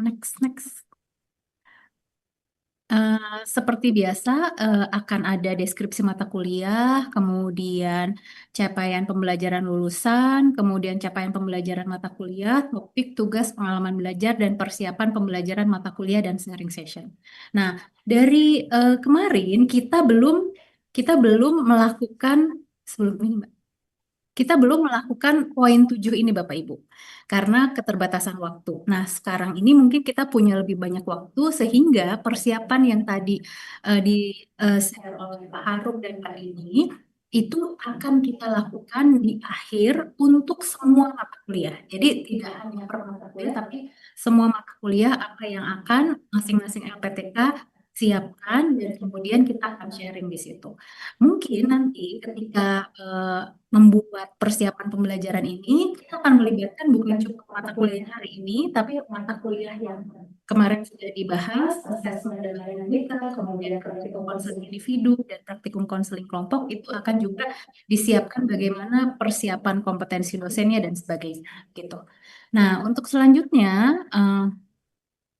Next, next. Seperti biasa, akan ada deskripsi mata kuliah, kemudian capaian pembelajaran lulusan, kemudian capaian pembelajaran mata kuliah, topik, tugas, pengalaman belajar, dan persiapan pembelajaran mata kuliah dan sharing session. Nah, dari kemarin kita belum melakukan sebelum ini, Mbak. Kita belum melakukan poin 7 ini Bapak Ibu, karena keterbatasan waktu. Nah, sekarang ini mungkin kita punya lebih banyak waktu sehingga persiapan yang tadi di share oleh Pak Harum dan Pak ini itu akan kita lakukan di akhir untuk semua mata kuliah. Jadi tidak hanya per mata kuliah, tapi semua mata kuliah apa yang akan masing-masing LPTK siapkan dan kemudian kita akan sharing di situ. Mungkin nanti ketika membuat persiapan pembelajaran ini, kita akan melibatkan bukan cuma mata kuliah hari ini, tapi mata kuliah yang kemarin sudah dibahas, asesmen dan analitika, kemudian praktikum konseling individu dan praktikum konseling kelompok, itu akan juga disiapkan bagaimana persiapan kompetensi dosennya dan sebagainya, gitu. Nah, untuk selanjutnya,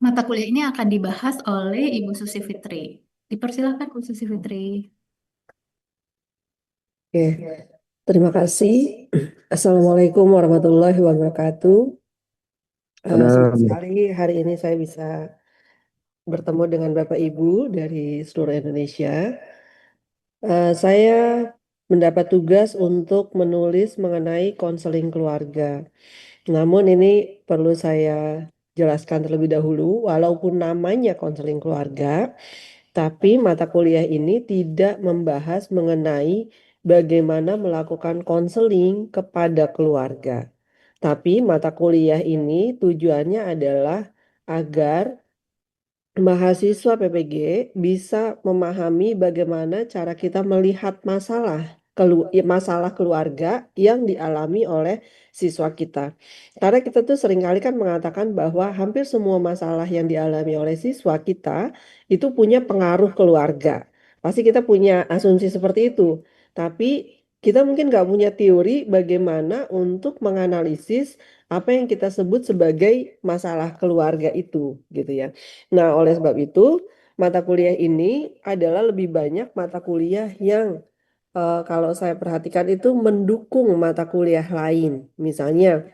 mata kuliah ini akan dibahas oleh Ibu Susi Fitri. Dipersilakan Bu Susi Fitri. Oke, terima kasih. Assalamualaikum warahmatullahi wabarakatuh. Senang Salam. sekali hari ini saya bisa bertemu dengan Bapak Ibu dari seluruh Indonesia. Saya mendapat tugas untuk menulis mengenai konseling keluarga. Namun ini perlu saya jelaskan terlebih dahulu, walaupun namanya konseling keluarga, tapi mata kuliah ini tidak membahas mengenai bagaimana melakukan konseling kepada keluarga. Tapi mata kuliah ini tujuannya adalah agar mahasiswa PPG bisa memahami bagaimana cara kita melihat masalah keluarga yang dialami oleh siswa kita. Karena kita tuh seringkali kan mengatakan bahwa hampir semua masalah yang dialami oleh siswa kita itu punya pengaruh keluarga. Pasti kita punya asumsi seperti itu. Tapi kita mungkin nggak punya teori bagaimana untuk menganalisis apa yang kita sebut sebagai masalah keluarga itu, gitu ya. Nah, oleh sebab itu, mata kuliah ini adalah lebih banyak mata kuliah yang kalau saya perhatikan itu mendukung mata kuliah lain. Misalnya,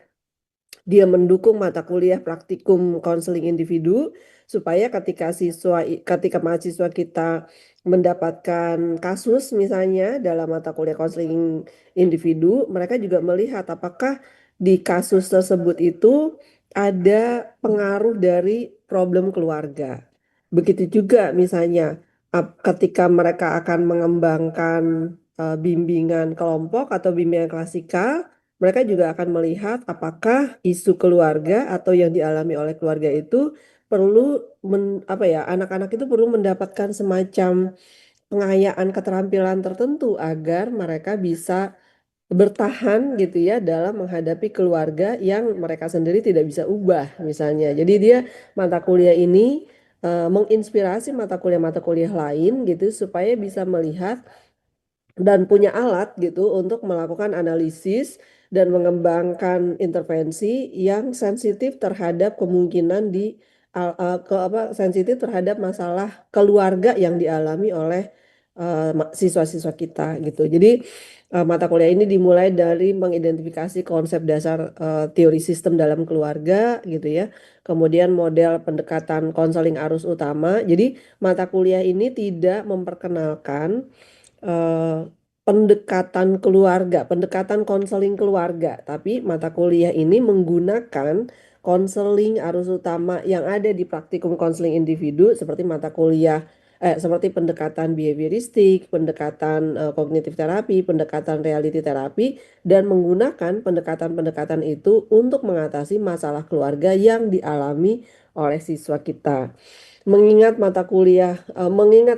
dia mendukung mata kuliah praktikum konseling individu supaya ketika mahasiswa kita mendapatkan kasus misalnya dalam mata kuliah konseling individu, mereka juga melihat apakah di kasus tersebut itu ada pengaruh dari problem keluarga. Begitu juga misalnya ketika mereka akan mengembangkan bimbingan kelompok atau bimbingan klasikal, mereka juga akan melihat apakah isu keluarga atau yang dialami oleh keluarga itu perlu apa ya, anak-anak itu perlu mendapatkan semacam pengayaan keterampilan tertentu agar mereka bisa bertahan gitu ya dalam menghadapi keluarga yang mereka sendiri tidak bisa ubah misalnya. Jadi dia mata kuliah ini menginspirasi mata kuliah lain gitu supaya bisa melihat dan punya alat gitu untuk melakukan analisis dan mengembangkan intervensi yang sensitif terhadap kemungkinan sensitif terhadap masalah keluarga yang dialami oleh siswa-siswa kita gitu. Jadi mata kuliah ini dimulai dari mengidentifikasi konsep dasar teori sistem dalam keluarga gitu ya. Kemudian model pendekatan konseling arus utama. Jadi mata kuliah ini tidak memperkenalkan eh, pendekatan keluarga, pendekatan konseling keluarga, tapi mata kuliah ini menggunakan konseling arus utama yang ada di praktikum konseling individu seperti mata kuliah seperti pendekatan behavioristik, pendekatan kognitif terapi, pendekatan reality terapi, dan menggunakan pendekatan-pendekatan itu untuk mengatasi masalah keluarga yang dialami oleh siswa kita. Mengingat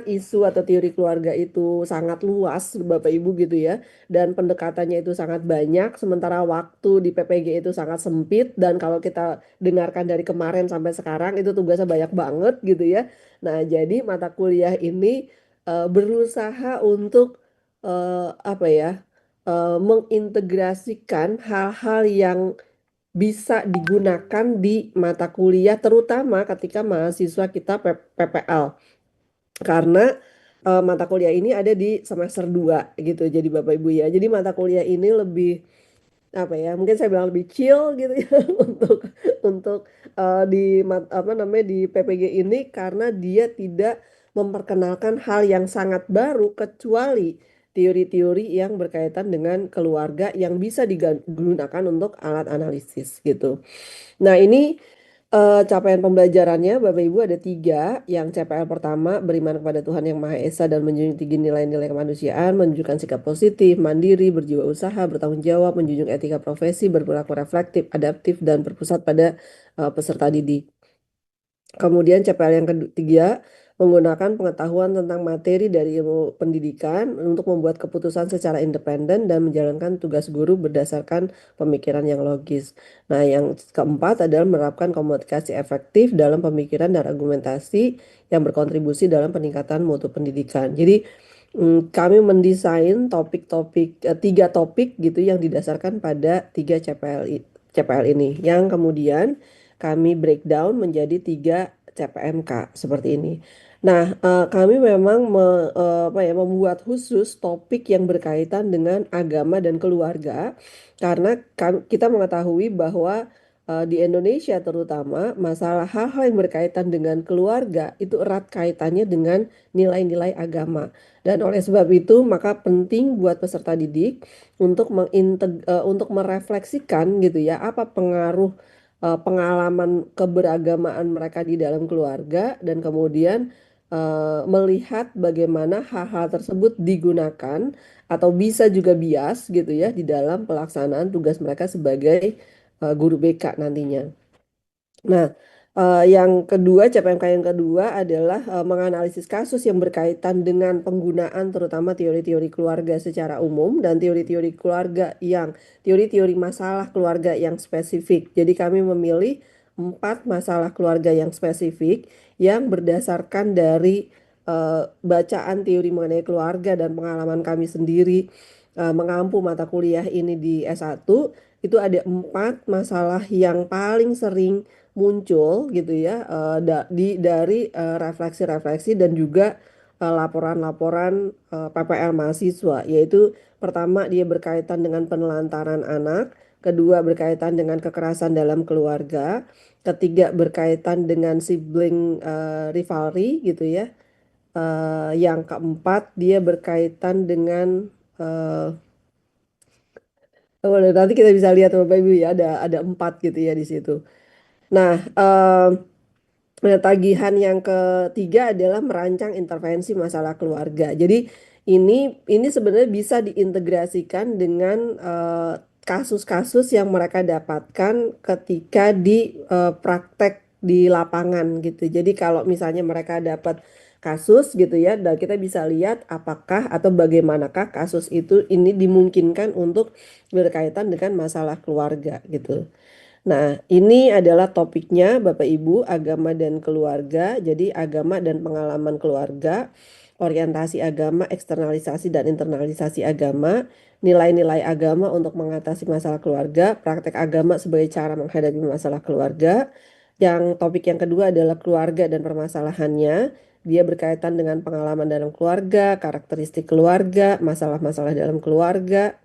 isu atau teori keluarga itu sangat luas, Bapak Ibu gitu ya, dan pendekatannya itu sangat banyak, sementara waktu di PPG itu sangat sempit, dan kalau kita dengarkan dari kemarin sampai sekarang itu tugasnya banyak banget gitu ya. Nah, jadi mata kuliah ini berusaha untuk apa ya, mengintegrasikan hal-hal yang bisa digunakan di mata kuliah, terutama ketika mahasiswa kita PPL. Karena mata kuliah ini ada di semester 2 gitu. Jadi Bapak Ibu ya. Jadi mata kuliah ini lebih apa ya? Mungkin saya bilang lebih chill gitu ya untuk apa namanya di PPG ini karena dia tidak memperkenalkan hal yang sangat baru kecuali teori-teori yang berkaitan dengan keluarga yang bisa digunakan untuk alat analisis gitu. Nah, ini capaian pembelajarannya, Bapak Ibu ada tiga. Yang CPL pertama, beriman kepada Tuhan Yang Maha Esa dan menjunjung tinggi nilai-nilai kemanusiaan, menunjukkan sikap positif, mandiri, berjiwa usaha, bertanggung jawab, menjunjung etika profesi, berperilaku reflektif, adaptif, dan berpusat pada peserta didik. Kemudian CPL yang ketiga, menggunakan pengetahuan tentang materi dari ilmu pendidikan untuk membuat keputusan secara independen dan menjalankan tugas guru berdasarkan pemikiran yang logis. Nah, yang keempat adalah menerapkan komunikasi efektif dalam pemikiran dan argumentasi yang berkontribusi dalam peningkatan mutu pendidikan. Jadi, kami mendesain tiga topik gitu yang didasarkan pada tiga CPL ini, yang kemudian kami breakdown menjadi tiga CPMK seperti ini. Nah, kami memang apa ya, membuat khusus topik yang berkaitan dengan agama dan keluarga karena kita mengetahui bahwa di Indonesia terutama masalah hal-hal yang berkaitan dengan keluarga itu erat kaitannya dengan nilai-nilai agama. Dan oleh sebab itu maka penting buat peserta didik untuk untuk merefleksikan gitu ya apa pengaruh pengalaman keberagamaan mereka di dalam keluarga dan kemudian melihat bagaimana hal-hal tersebut digunakan atau bisa juga bias gitu ya di dalam pelaksanaan tugas mereka sebagai guru BK nantinya. Nah, yang kedua, CPMK yang kedua adalah menganalisis kasus yang berkaitan dengan penggunaan terutama teori-teori keluarga secara umum dan teori-teori keluarga yang teori-teori masalah keluarga yang spesifik. Jadi kami memilih 4 masalah keluarga yang spesifik yang berdasarkan dari bacaan teori mengenai keluarga dan pengalaman kami sendiri mengampu mata kuliah ini di S1 itu ada 4 masalah yang paling sering muncul gitu ya dari refleksi-refleksi dan juga laporan-laporan PPL mahasiswa, yaitu pertama dia berkaitan dengan penelantaran anak, kedua berkaitan dengan kekerasan dalam keluarga, ketiga berkaitan dengan sibling rivalry gitu ya. Yang keempat dia berkaitan dengan oh, nanti kita bisa lihat Bapak Ibu ya ada 4 gitu ya di situ. Nah, tagihan yang ketiga adalah merancang intervensi masalah keluarga. Jadi ini sebenarnya bisa diintegrasikan dengan kasus-kasus yang mereka dapatkan ketika di praktek di lapangan gitu. Jadi kalau misalnya mereka dapat kasus gitu ya, dan kita bisa lihat apakah atau bagaimanakah kasus itu ini dimungkinkan untuk berkaitan dengan masalah keluarga gitu. Nah, ini adalah topiknya Bapak Ibu, agama dan keluarga. Jadi agama dan pengalaman keluarga, orientasi agama, eksternalisasi dan internalisasi agama, nilai-nilai agama untuk mengatasi masalah keluarga, praktek agama sebagai cara menghadapi masalah keluarga. Yang topik yang kedua adalah keluarga dan permasalahannya. Dia berkaitan dengan pengalaman dalam keluarga, karakteristik keluarga, masalah-masalah dalam keluarga,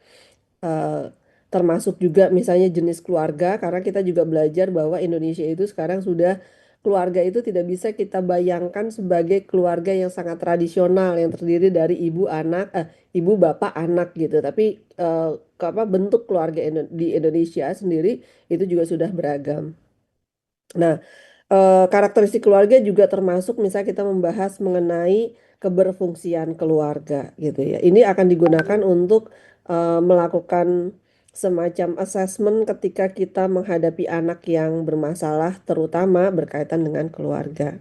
eh, termasuk juga misalnya jenis keluarga karena kita juga belajar bahwa Indonesia itu sekarang sudah keluarga itu tidak bisa kita bayangkan sebagai keluarga yang sangat tradisional yang terdiri dari ibu bapak anak gitu tapi bentuk keluarga di Indonesia sendiri itu juga sudah beragam. Nah, karakteristik keluarga juga termasuk misalnya kita membahas mengenai keberfungsian keluarga gitu ya. Ini akan digunakan untuk melakukan semacam assessment ketika kita menghadapi anak yang bermasalah terutama berkaitan dengan keluarga.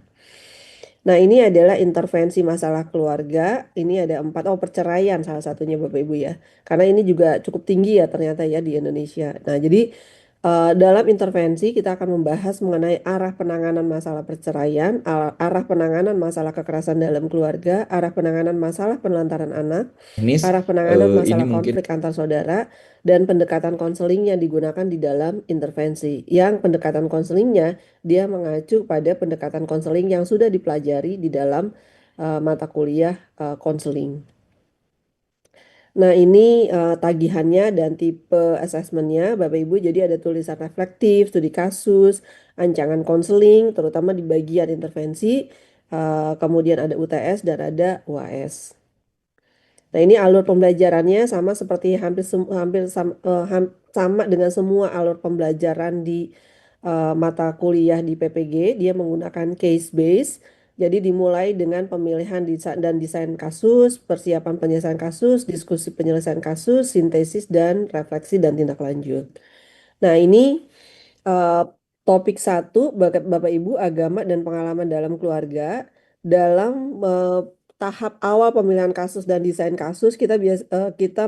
Nah, ini adalah intervensi masalah keluarga. Ini ada 4, oh perceraian salah satunya Bapak Ibu ya. Karena ini juga cukup tinggi ya ternyata ya di Indonesia. Nah, jadi Dalam intervensi, kita akan membahas mengenai arah penanganan masalah perceraian, arah penanganan masalah kekerasan dalam keluarga, arah penanganan masalah penelantaran anak, Ini arah penanganan ini masalah mungkin konflik antar saudara, dan pendekatan konseling yang digunakan di dalam intervensi. Yang pendekatan konselingnya, dia mengacu pada pendekatan konseling yang sudah dipelajari di dalam mata kuliah konseling. Nah, ini tagihannya dan tipe asesmennya, Bapak Ibu. Jadi ada tulisan reflektif, studi kasus, ancangan konseling, terutama di bagian intervensi. Kemudian ada UTS dan ada UAS. Nah, ini alur pembelajarannya sama seperti sama dengan semua alur pembelajaran di mata kuliah di PPG. Dia menggunakan case base. Jadi dimulai dengan pemilihan dan desain kasus, persiapan penyelesaian kasus, diskusi penyelesaian kasus, sintesis dan refleksi dan tindak lanjut. Nah, ini eh, topik satu, Bapak Ibu, agama dan pengalaman dalam keluarga. Dalam tahap awal pemilihan kasus dan desain kasus, kita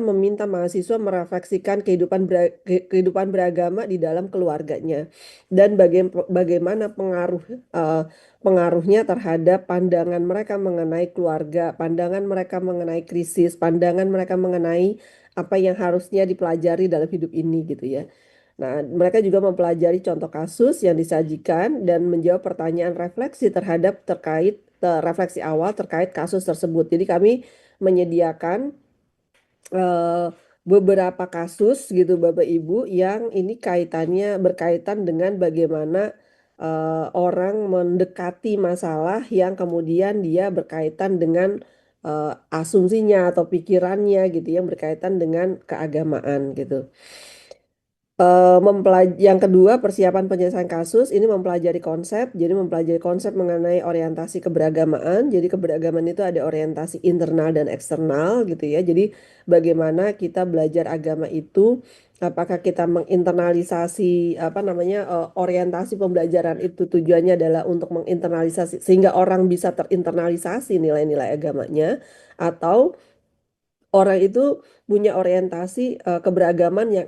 meminta mahasiswa merefleksikan kehidupan beragama di dalam keluarganya dan bagaimana pengaruhnya terhadap pandangan mereka mengenai keluarga, pandangan mereka mengenai krisis, pandangan mereka mengenai apa yang harusnya dipelajari dalam hidup ini gitu ya. Nah, mereka juga mempelajari contoh kasus yang disajikan dan menjawab pertanyaan refleksi refleksi awal terkait kasus tersebut. Jadi kami menyediakan eh, beberapa kasus gitu Bapak Ibu yang ini berkaitan dengan bagaimana orang mendekati masalah yang kemudian dia berkaitan dengan asumsinya atau pikirannya gitu yang berkaitan dengan keagamaan gitu. Yang kedua, persiapan penyelesaian kasus ini mempelajari konsep. Jadi mempelajari konsep mengenai orientasi keberagamaan. Jadi keberagaman itu ada orientasi internal dan eksternal gitu ya. Jadi bagaimana kita belajar agama itu, apakah kita menginternalisasi apa namanya orientasi pembelajaran itu tujuannya adalah untuk menginternalisasi sehingga orang bisa terinternalisasi nilai-nilai agamanya, atau orang itu punya orientasi keberagaman yang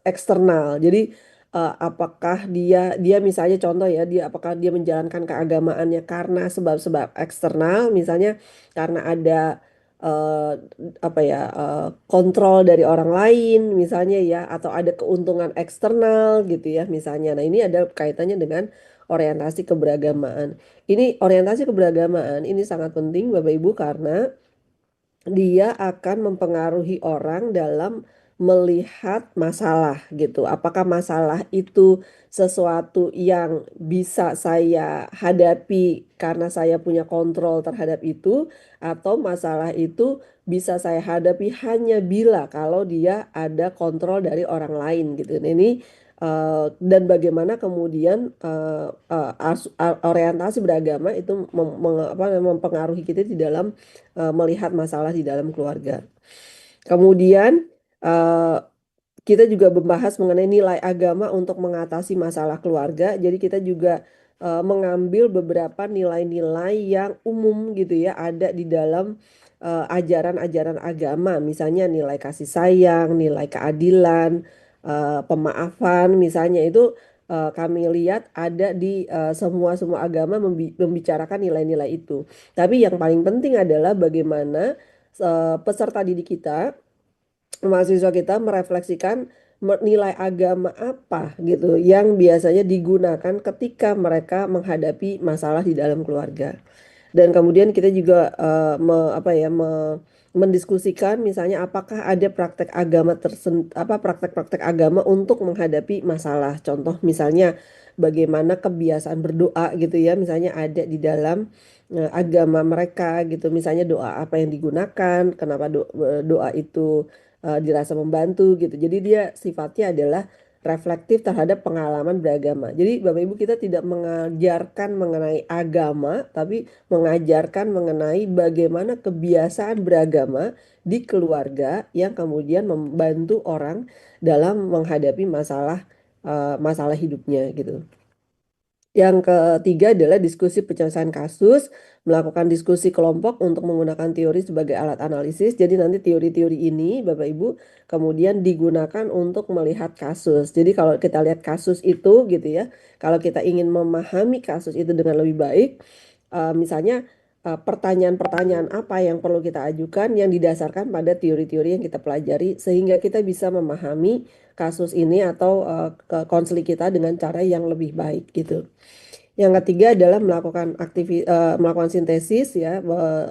eksternal. Jadi apakah dia misalnya contoh ya, apakah dia menjalankan keagamaannya karena sebab-sebab eksternal, misalnya karena ada eh, apa ya kontrol dari orang lain misalnya ya, atau ada keuntungan eksternal gitu ya misalnya. Nah, ini ada kaitannya dengan orientasi keberagamaan. Ini orientasi keberagamaan ini sangat penting Bapak Ibu karena dia akan mempengaruhi orang dalam melihat masalah gitu. Apakah masalah itu sesuatu yang bisa saya hadapi karena saya punya kontrol terhadap itu, atau masalah itu bisa saya hadapi hanya bila kalau dia ada kontrol dari orang lain gitu. Nah, ini dan bagaimana kemudian orientasi beragama itu mempengaruhi kita di dalam melihat masalah di dalam keluarga. Kemudian eh, kita juga membahas mengenai nilai agama untuk mengatasi masalah keluarga. Jadi kita juga mengambil beberapa nilai-nilai yang umum gitu ya ada di dalam ajaran-ajaran agama. Misalnya nilai kasih sayang, nilai keadilan, pemaafan. Misalnya itu kami lihat ada di semua agama membicarakan nilai-nilai itu. Tapi yang paling penting adalah bagaimana peserta didik kita, mahasiswa kita merefleksikan nilai agama apa gitu yang biasanya digunakan ketika mereka menghadapi masalah di dalam keluarga. Dan kemudian kita juga mendiskusikan misalnya apakah ada praktek-praktek agama untuk menghadapi masalah. Contoh misalnya bagaimana kebiasaan berdoa gitu ya, misalnya ada di dalam agama mereka gitu. Misalnya doa apa yang digunakan, kenapa doa itu dirasa membantu gitu. Jadi dia sifatnya adalah reflektif terhadap pengalaman beragama. Jadi Bapak Ibu, kita tidak mengajarkan mengenai agama, tapi mengajarkan mengenai bagaimana kebiasaan beragama di keluarga yang kemudian membantu orang dalam menghadapi masalah hidupnya gitu. Yang ketiga adalah diskusi penyelesaian kasus, melakukan diskusi kelompok untuk menggunakan teori sebagai alat analisis. Jadi nanti teori-teori ini, Bapak Ibu, kemudian digunakan untuk melihat kasus. Jadi kalau kita lihat kasus itu gitu ya, kalau kita ingin memahami kasus itu dengan lebih baik, misalnya pertanyaan-pertanyaan apa yang perlu kita ajukan yang didasarkan pada teori-teori yang kita pelajari sehingga kita bisa memahami kasus ini atau konseling kita dengan cara yang lebih baik gitu. Yang ketiga adalah melakukan sintesis ya,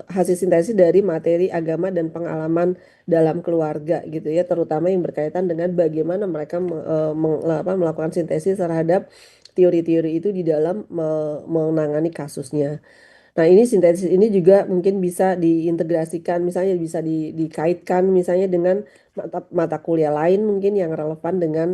hasil sintesis dari materi agama dan pengalaman dalam keluarga gitu ya, terutama yang berkaitan dengan bagaimana mereka melakukan sintesis terhadap teori-teori itu di dalam menangani kasusnya. Nah, ini sintesis ini juga mungkin bisa diintegrasikan, misalnya bisa dikaitkan misalnya dengan mata kuliah lain mungkin yang relevan dengan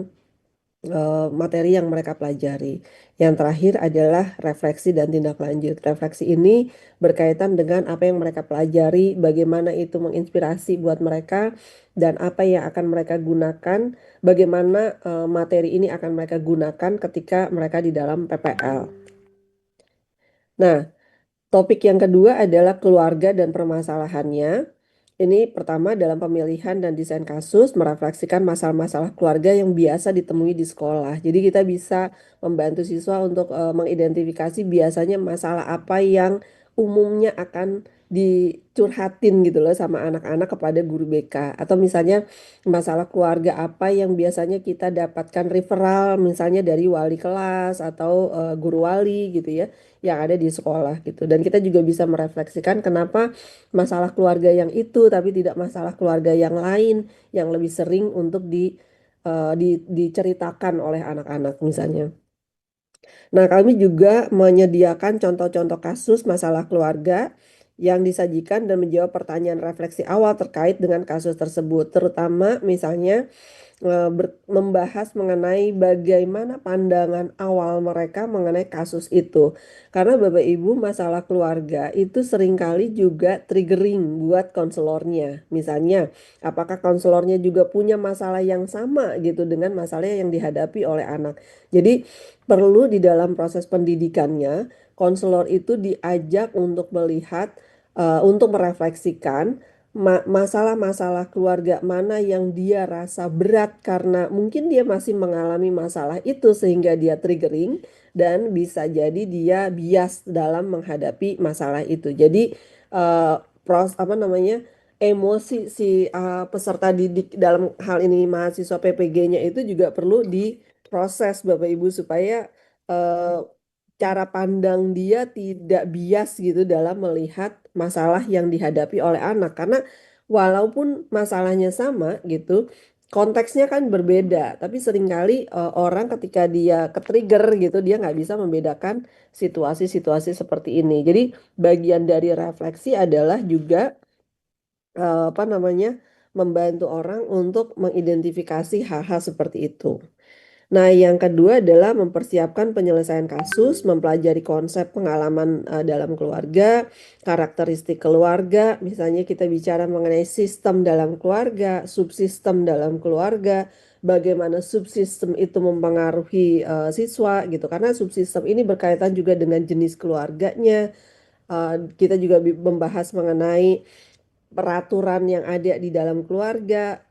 materi yang mereka pelajari. Yang terakhir adalah refleksi dan tindak lanjut. Refleksi ini berkaitan dengan apa yang mereka pelajari, bagaimana itu menginspirasi buat mereka, dan apa yang akan mereka gunakan, bagaimana materi ini akan mereka gunakan ketika mereka di dalam PPL. Nah, topik yang kedua adalah keluarga dan permasalahannya. Ini pertama dalam pemilihan dan desain kasus merefleksikan masalah-masalah keluarga yang biasa ditemui di sekolah. Jadi kita bisa membantu siswa untuk mengidentifikasi biasanya masalah apa yang umumnya akan dicurhatin gitu loh sama anak-anak kepada guru BK. Atau misalnya masalah keluarga apa yang biasanya kita dapatkan referral misalnya dari wali kelas atau guru wali gitu ya yang ada di sekolah gitu. Dan kita juga bisa merefleksikan kenapa masalah keluarga yang itu tapi tidak masalah keluarga yang lain yang lebih sering untuk diceritakan oleh anak-anak misalnya. Nah, kami juga menyediakan contoh-contoh kasus masalah keluarga yang disajikan dan menjawab pertanyaan refleksi awal terkait dengan kasus tersebut, terutama misalnya membahas mengenai bagaimana pandangan awal mereka mengenai kasus itu. Karena Bapak Ibu masalah keluarga itu seringkali juga triggering buat konselornya. Misalnya, apakah konselornya juga punya masalah yang sama gitu dengan masalah yang dihadapi oleh anak. Jadi perlu di dalam proses pendidikannya, konselor itu diajak untuk melihat, untuk merefleksikan masalah-masalah keluarga mana yang dia rasa berat karena mungkin dia masih mengalami masalah itu sehingga dia triggering dan bisa jadi dia bias dalam menghadapi masalah itu. Jadi apa namanya emosi si peserta didik dalam hal ini mahasiswa PPG-nya itu juga perlu diproses Bapak Ibu supaya eh, cara pandang dia tidak bias gitu dalam melihat masalah yang dihadapi oleh anak karena walaupun masalahnya sama gitu konteksnya kan berbeda tapi seringkali orang ketika dia ke-trigger gitu dia nggak bisa membedakan situasi-situasi seperti ini jadi bagian dari refleksi adalah juga apa namanya membantu orang untuk mengidentifikasi hal-hal seperti itu. Nah, yang kedua adalah mempersiapkan penyelesaian kasus, mempelajari konsep pengalaman dalam keluarga, karakteristik keluarga, misalnya kita bicara mengenai sistem dalam keluarga, subsistem dalam keluarga, bagaimana subsistem itu mempengaruhi siswa gitu. Karena subsistem ini berkaitan juga dengan jenis keluarganya. Kita juga membahas mengenai peraturan yang ada di dalam keluarga,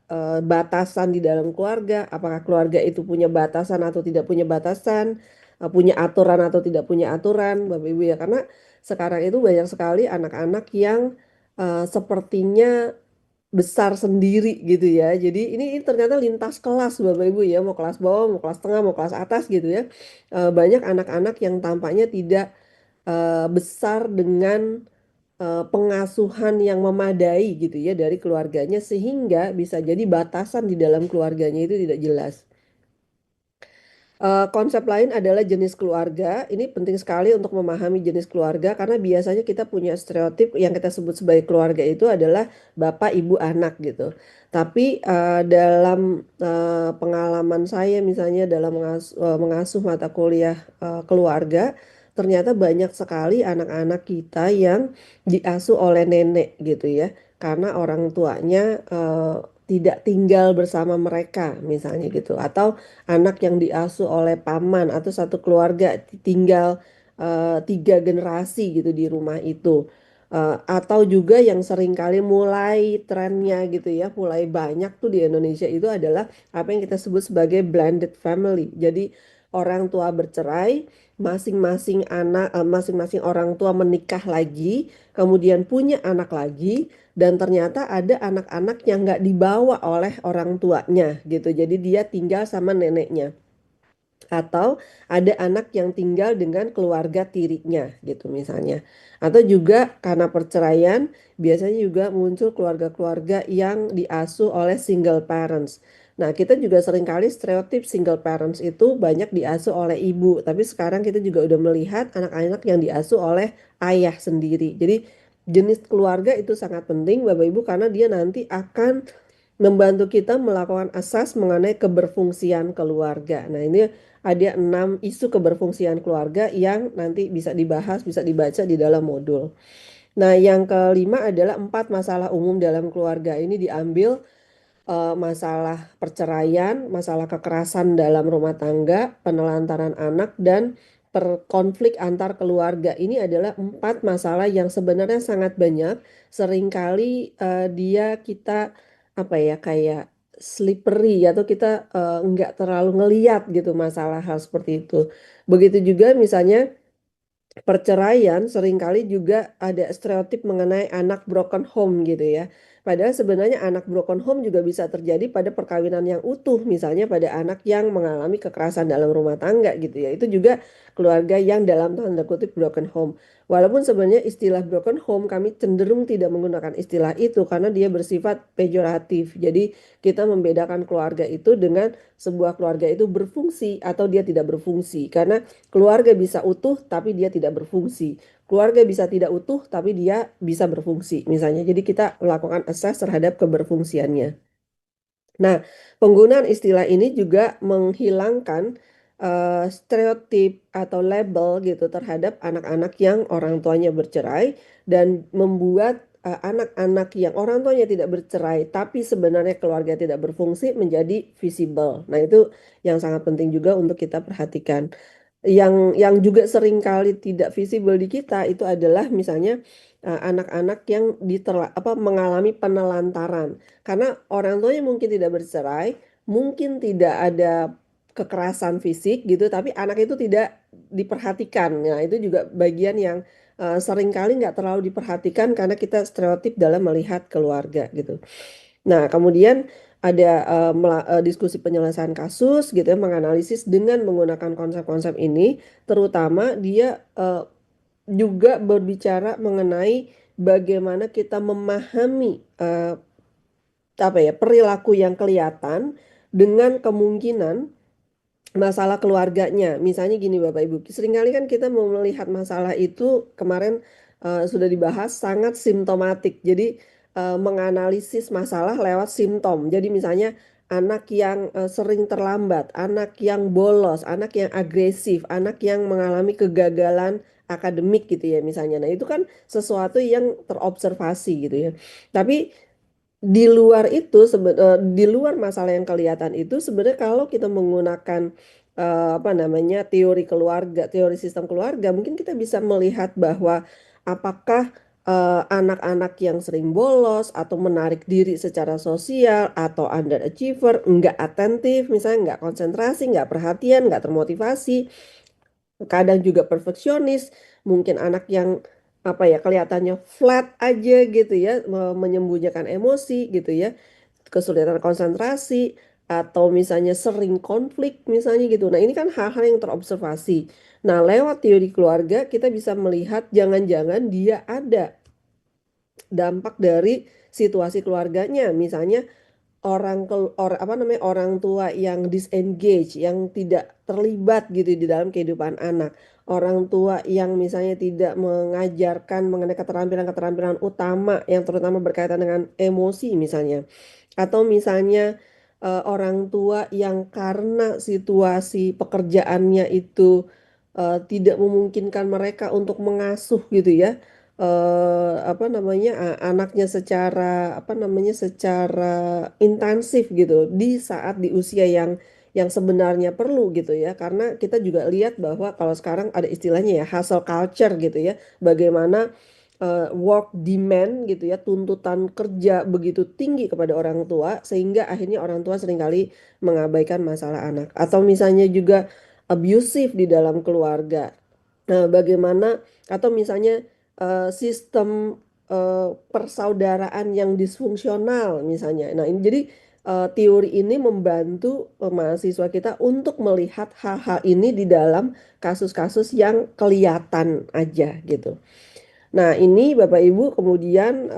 batasan di dalam keluarga, apakah keluarga itu punya batasan atau tidak punya batasan, punya aturan atau tidak punya aturan, Bapak Ibu ya, karena sekarang itu banyak sekali anak-anak yang sepertinya besar sendiri gitu ya. Jadi ini ternyata lintas kelas Bapak Ibu ya, mau kelas bawah, mau kelas tengah, mau kelas atas gitu ya. Banyak anak-anak yang tampaknya tidak besar dengan pengasuhan yang memadai gitu ya dari keluarganya sehingga bisa jadi batasan di dalam keluarganya itu tidak jelas. Konsep lain adalah jenis keluarga. Ini penting sekali untuk memahami jenis keluarga karena biasanya kita punya stereotip yang kita sebut sebagai keluarga itu adalah bapak, ibu, anak gitu. Tapi dalam pengalaman saya misalnya dalam mengasuh mata kuliah keluarga, ternyata banyak sekali anak-anak kita yang diasuh oleh nenek gitu ya. Karena orang tuanya tidak tinggal bersama mereka misalnya gitu, atau anak yang diasuh oleh paman atau satu keluarga tinggal tiga generasi gitu di rumah itu. Atau juga yang seringkali mulai trennya gitu ya, mulai banyak tuh di Indonesia itu adalah apa yang kita sebut sebagai blended family. Jadi orang tua bercerai, masing-masing orang tua menikah lagi, kemudian punya anak lagi, dan ternyata ada anak-anak yang nggak dibawa oleh orang tuanya gitu. Jadi dia tinggal sama neneknya. Atau ada anak yang tinggal dengan keluarga tirinya gitu misalnya. Atau juga karena perceraian biasanya juga muncul keluarga-keluarga yang diasuh oleh single parents. Nah, kita juga seringkali stereotip single parents itu banyak diasuh oleh ibu, tapi sekarang kita juga udah melihat anak-anak yang diasuh oleh ayah sendiri. Jadi jenis keluarga itu sangat penting Bapak Ibu karena dia nanti akan membantu kita melakukan asas mengenai keberfungsian keluarga. Nah, ini ada 6 isu keberfungsian keluarga yang nanti bisa dibahas, bisa dibaca di dalam modul. Nah, yang kelima adalah 4 masalah umum dalam keluarga. Ini diambil masalah perceraian, masalah kekerasan dalam rumah tangga, penelantaran anak, dan konflik antar keluarga. Ini adalah 4 masalah yang sebenarnya sangat banyak. Seringkali dia kita apa ya kayak slippery atau kita nggak terlalu ngeliat gitu masalah hal seperti itu. Begitu juga misalnya perceraian seringkali juga ada stereotip mengenai anak broken home gitu ya. Padahal sebenarnya anak broken home juga bisa terjadi pada perkawinan yang utuh, misalnya pada anak yang mengalami kekerasan dalam rumah tangga gitu ya. Itu juga keluarga yang dalam tanda kutip broken home. Walaupun sebenarnya istilah broken home kami cenderung tidak menggunakan istilah itu karena dia bersifat pejoratif. Jadi kita membedakan keluarga itu dengan sebuah keluarga itu berfungsi atau dia tidak berfungsi. Karena keluarga bisa utuh tapi dia tidak berfungsi. Keluarga bisa tidak utuh tapi dia bisa berfungsi misalnya. Jadi kita melakukan assess terhadap keberfungsiannya. Nah, penggunaan istilah ini juga menghilangkan stereotip atau label gitu terhadap anak-anak yang orang tuanya bercerai dan membuat anak-anak yang orang tuanya tidak bercerai tapi sebenarnya keluarga tidak berfungsi menjadi visible. Nah, itu yang sangat penting juga untuk kita perhatikan. Yang juga seringkali tidak visible di kita itu adalah misalnya anak-anak yang mengalami penelantaran. Karena orang tuanya mungkin tidak bercerai, mungkin tidak ada kekerasan fisik gitu, tapi anak itu tidak diperhatikan. Nah, itu juga bagian yang seringkali nggak terlalu diperhatikan karena kita stereotip dalam melihat keluarga gitu. Nah, kemudian ada diskusi penyelesaian kasus gitu ya, menganalisis dengan menggunakan konsep-konsep ini, terutama dia juga berbicara mengenai bagaimana kita memahami apa ya perilaku yang kelihatan dengan kemungkinan masalah keluarganya. Misalnya gini Bapak Ibu, seringkali kan kita mau melihat masalah itu kemarin sudah dibahas sangat simptomatik. Jadi menganalisis masalah lewat simptom. Jadi misalnya anak yang sering terlambat, anak yang bolos, anak yang agresif, anak yang mengalami kegagalan akademik gitu ya misalnya. Nah, itu kan sesuatu yang terobservasi gitu ya. Tapi di luar itu di luar masalah yang kelihatan itu sebenarnya kalau kita menggunakan apa namanya teori keluarga, teori sistem keluarga, mungkin kita bisa melihat bahwa apakah anak-anak yang sering bolos atau menarik diri secara sosial atau underachiever, nggak atentif, misalnya nggak konsentrasi, nggak perhatian, nggak termotivasi, kadang juga perfeksionis, mungkin anak yang apa ya kelihatannya flat aja gitu ya, menyembunyikan emosi gitu ya, kesulitan konsentrasi atau misalnya sering konflik misalnya gitu. Nah, ini kan hal-hal yang terobservasi. Nah, lewat teori keluarga kita bisa melihat jangan-jangan dia ada dampak dari situasi keluarganya, misalnya apa namanya orang tua yang disengage, yang tidak terlibat gitu di dalam kehidupan anak, orang tua yang misalnya tidak mengajarkan mengenai keterampilan-keterampilan utama yang terutama berkaitan dengan emosi misalnya, atau misalnya orang tua yang karena situasi pekerjaannya itu tidak memungkinkan mereka untuk mengasuh gitu ya, apa namanya anaknya secara apa namanya secara intensif gitu di saat di usia yang sebenarnya perlu gitu ya, karena kita juga lihat bahwa kalau sekarang ada istilahnya ya hustle culture gitu ya, bagaimana work demand gitu ya, tuntutan kerja begitu tinggi kepada orang tua sehingga akhirnya orang tua seringkali mengabaikan masalah anak, atau misalnya juga abusive di dalam keluarga. Nah, bagaimana atau misalnya sistem persaudaraan yang disfungsional misalnya. Nah, ini jadi teori ini membantu mahasiswa kita untuk melihat hal-hal ini di dalam kasus-kasus yang kelihatan aja gitu. Nah, ini Bapak Ibu kemudian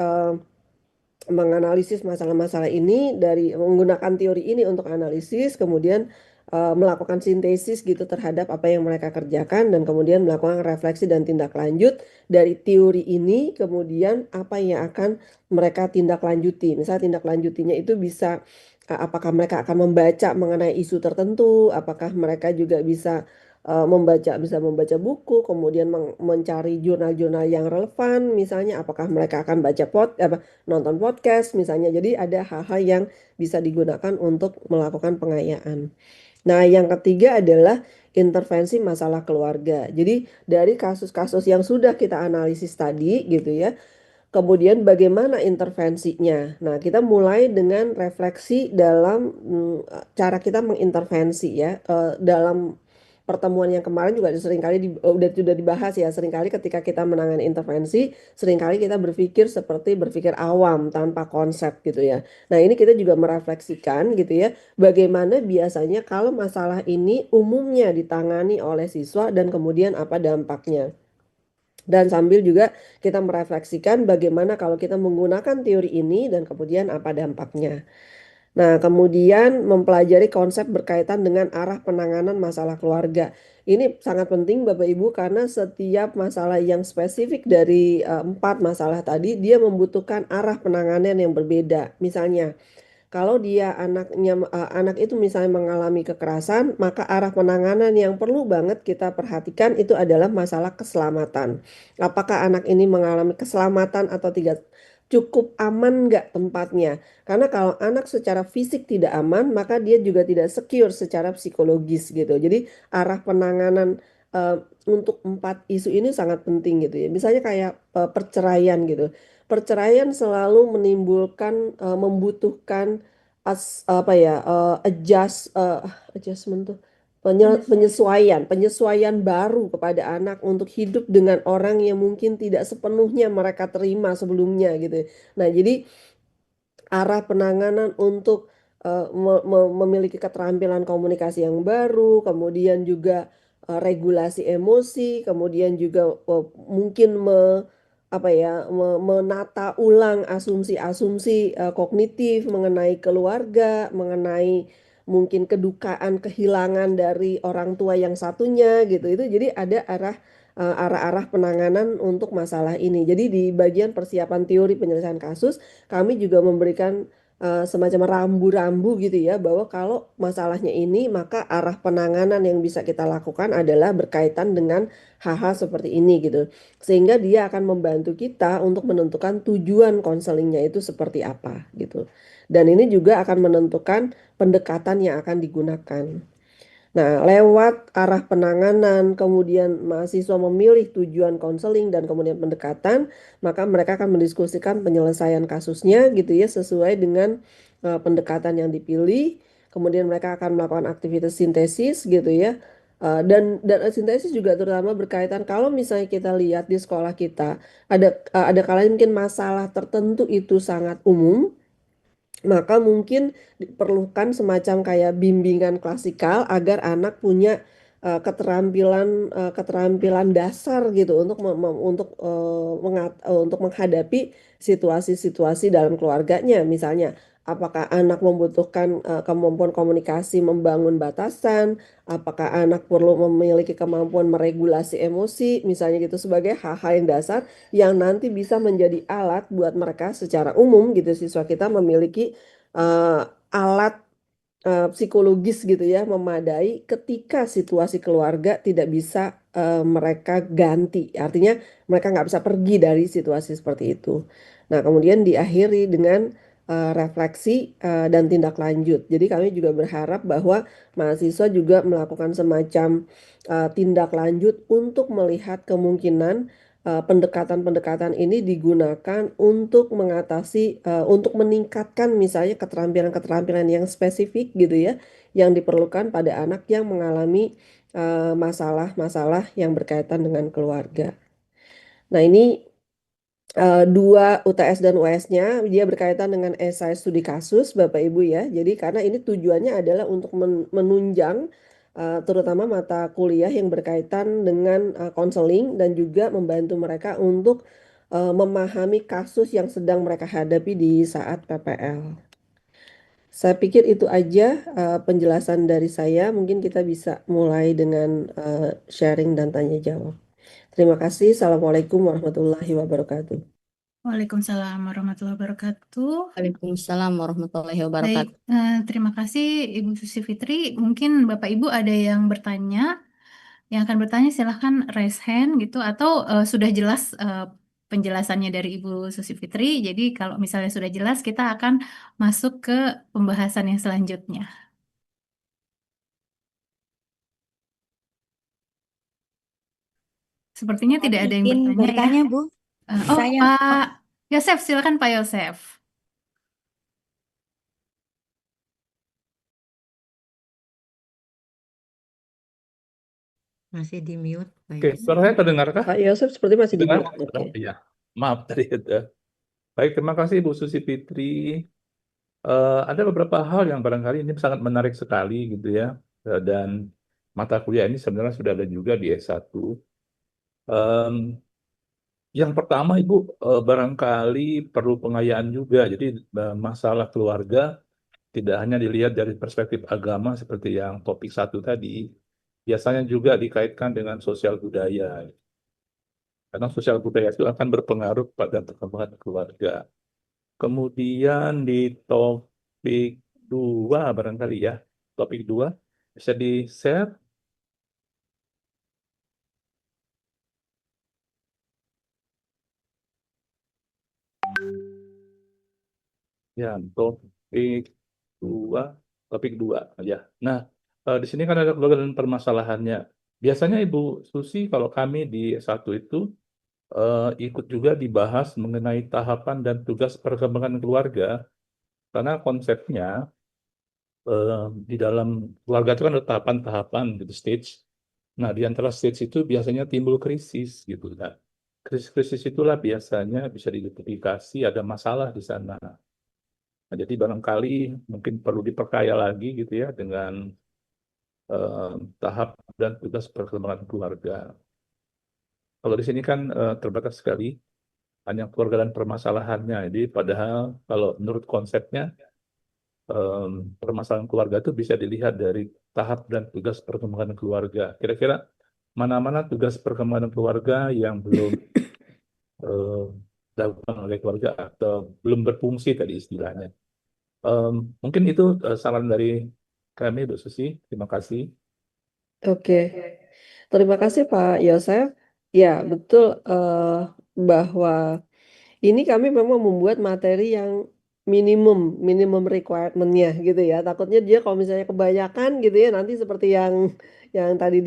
menganalisis masalah-masalah ini dari menggunakan teori ini untuk analisis, kemudian melakukan sintesis gitu terhadap apa yang mereka kerjakan dan kemudian melakukan refleksi dan tindak lanjut dari teori ini, kemudian apa yang akan mereka tindak lanjuti. Misalnya tindak lanjutinya itu bisa apakah mereka akan membaca mengenai isu tertentu, apakah mereka juga bisa membaca buku, kemudian mencari jurnal-jurnal yang relevan, misalnya apakah mereka akan baca nonton podcast misalnya. Jadi ada hal-hal yang bisa digunakan untuk melakukan pengayaan. Nah, yang ketiga adalah intervensi masalah keluarga. Jadi dari kasus-kasus yang sudah kita analisis tadi gitu ya, kemudian bagaimana intervensinya. Nah, kita mulai dengan refleksi dalam cara kita mengintervensi ya. Dalam pertemuan yang kemarin juga seringkali sudah dibahas ya. Seringkali ketika kita menangani intervensi, seringkali kita berpikir seperti berpikir awam tanpa konsep gitu ya. Nah, ini kita juga merefleksikan gitu ya, bagaimana biasanya kalau masalah ini umumnya ditangani oleh siswa dan kemudian apa dampaknya. Dan sambil juga kita merefleksikan bagaimana kalau kita menggunakan teori ini dan kemudian apa dampaknya. Nah, kemudian mempelajari konsep berkaitan dengan arah penanganan masalah keluarga. Ini sangat penting Bapak Ibu karena setiap masalah yang spesifik dari empat masalah tadi, dia membutuhkan arah penanganan yang berbeda. Misalnya, kalau dia anak itu misalnya mengalami kekerasan, maka arah penanganan yang perlu banget kita perhatikan itu adalah masalah keselamatan. Apakah anak ini mengalami keselamatan atau tidak, cukup aman nggak tempatnya? Karena kalau anak secara fisik tidak aman, maka dia juga tidak secure secara psikologis gitu. Jadi arah penanganan eh, untuk empat isu ini sangat penting gitu ya. Misalnya kayak perceraian gitu. Perceraian selalu menimbulkan membutuhkan apa ya adjustment tuh penyesuaian penyesuaian baru kepada anak untuk hidup dengan orang yang mungkin tidak sepenuhnya mereka terima sebelumnya gitu. Nah, jadi arah penanganan untuk memiliki keterampilan komunikasi yang baru, kemudian juga regulasi emosi, kemudian juga mungkin apa ya menata ulang asumsi-asumsi kognitif mengenai keluarga, mengenai mungkin kedukaan kehilangan dari orang tua yang satunya gitu. Itu jadi ada arah-arah penanganan untuk masalah ini. Jadi di bagian persiapan teori penyelesaian kasus kami juga memberikan semacam rambu-rambu gitu ya, bahwa kalau masalahnya ini maka arah penanganan yang bisa kita lakukan adalah berkaitan dengan hal-hal seperti ini gitu. Sehingga dia akan membantu kita untuk menentukan tujuan konselingnya itu seperti apa gitu. Dan ini juga akan menentukan pendekatan yang akan digunakan. Nah, lewat arah penanganan, kemudian mahasiswa memilih tujuan konseling dan kemudian pendekatan, maka mereka akan mendiskusikan penyelesaian kasusnya gitu ya, sesuai dengan pendekatan yang dipilih. Kemudian mereka akan melakukan aktivitas sintesis gitu ya. Dan sintesis juga terutama berkaitan kalau misalnya kita lihat di sekolah kita ada kalanya mungkin masalah tertentu itu sangat umum, maka mungkin diperlukan semacam kayak bimbingan klasikal agar anak punya keterampilan dasar gitu untuk untuk menghadapi situasi-situasi dalam keluarganya. Misalnya, apakah anak membutuhkan kemampuan komunikasi membangun batasan, apakah anak perlu memiliki kemampuan meregulasi emosi, misalnya gitu, sebagai hal-hal yang dasar yang nanti bisa menjadi alat buat mereka secara umum gitu, siswa kita memiliki eh, alat psikologis gitu ya memadai ketika situasi keluarga tidak bisa mereka ganti. Artinya mereka nggak bisa pergi dari situasi seperti itu. Nah, kemudian diakhiri dengan refleksi dan tindak lanjut. Jadi kami juga berharap bahwa mahasiswa juga melakukan semacam tindak lanjut untuk melihat kemungkinan pendekatan-pendekatan ini digunakan untuk mengatasi, untuk meningkatkan misalnya keterampilan-keterampilan yang spesifik gitu ya, yang diperlukan pada anak yang mengalami masalah-masalah yang berkaitan dengan keluarga. Nah, ini dua UTS dan US-nya dia berkaitan dengan esai studi kasus Bapak Ibu ya. Jadi karena ini tujuannya adalah untuk menunjang terutama mata kuliah yang berkaitan dengan konseling dan juga membantu mereka untuk memahami kasus yang sedang mereka hadapi di saat PPL. Saya pikir itu aja penjelasan dari saya. Mungkin kita bisa mulai dengan sharing dan tanya jawab. Terima kasih. Assalamualaikum warahmatullahi wabarakatuh. Waalaikumsalam warahmatullahi wabarakatuh. Waalaikumsalam warahmatullahi Baik, wabarakatuh. terima kasih Ibu Susi Fitri. Mungkin Bapak Ibu ada yang bertanya, yang akan bertanya silahkan raise hand gitu, atau sudah jelas penjelasannya dari Ibu Susi Fitri. Jadi kalau misalnya sudah jelas, kita akan masuk ke pembahasan yang selanjutnya. Sepertinya tidak ada yang Izin bertanya ya. bertanya, Bu. Oh, Saya Pak Yosef, silakan Pak Yosef. masih di mute, Pak Oke, Yos. suara saya terdengarkah? Pak Yosef seperti masih di Dengar? mute. Oke. Oh, iya. Maaf tadi ada. Baik, terima kasih Bu Susi Fitri. Ada beberapa hal yang barangkali ini sangat menarik sekali gitu ya. Dan mata kuliah ini sebenarnya sudah ada juga di S1. Em, yang pertama Ibu, barangkali perlu pengayaan juga. Jadi masalah keluarga tidak hanya dilihat dari perspektif agama seperti yang topik satu tadi, biasanya juga dikaitkan dengan sosial budaya. Karena sosial budaya itu akan berpengaruh pada perkembangan keluarga. Kemudian di topik dua barangkali ya, topik dua bisa di-share ya, topik dua, topik dua ya. Nah, di sini kan ada keluarga dan permasalahannya. Biasanya Ibu Susi, kalau kami di S1 itu ikut juga dibahas mengenai tahapan dan tugas perkembangan keluarga, karena konsepnya di dalam keluarga itu kan ada tahapan-tahapan gitu, stage. Nah, di antara stage itu biasanya timbul krisis gitu. Nah, krisis-krisis itulah biasanya bisa diidentifikasi ada masalah di sana. Nah, jadi barangkali mungkin perlu diperkaya lagi gitu ya dengan eh, tahap dan tugas perkembangan keluarga. Kalau di sini kan terbatas sekali hanya keluarga dan permasalahannya. Jadi padahal kalau menurut konsepnya permasalahan keluarga itu bisa dilihat dari tahap dan tugas perkembangan keluarga. Kira-kira mana-mana tugas perkembangan keluarga yang belum eh, dilakukan oleh keluarga atau belum berfungsi tadi istilahnya. Em, Mungkin itu saran dari kami, Bu Susi. Terima kasih. Oke. Terima kasih Pak Yosef. Ya, betul bahwa ini kami memang membuat materi yang minimum, minimum requirement-nya gitu ya. Takutnya dia kalau misalnya kebanyakan gitu ya, nanti seperti yang tadi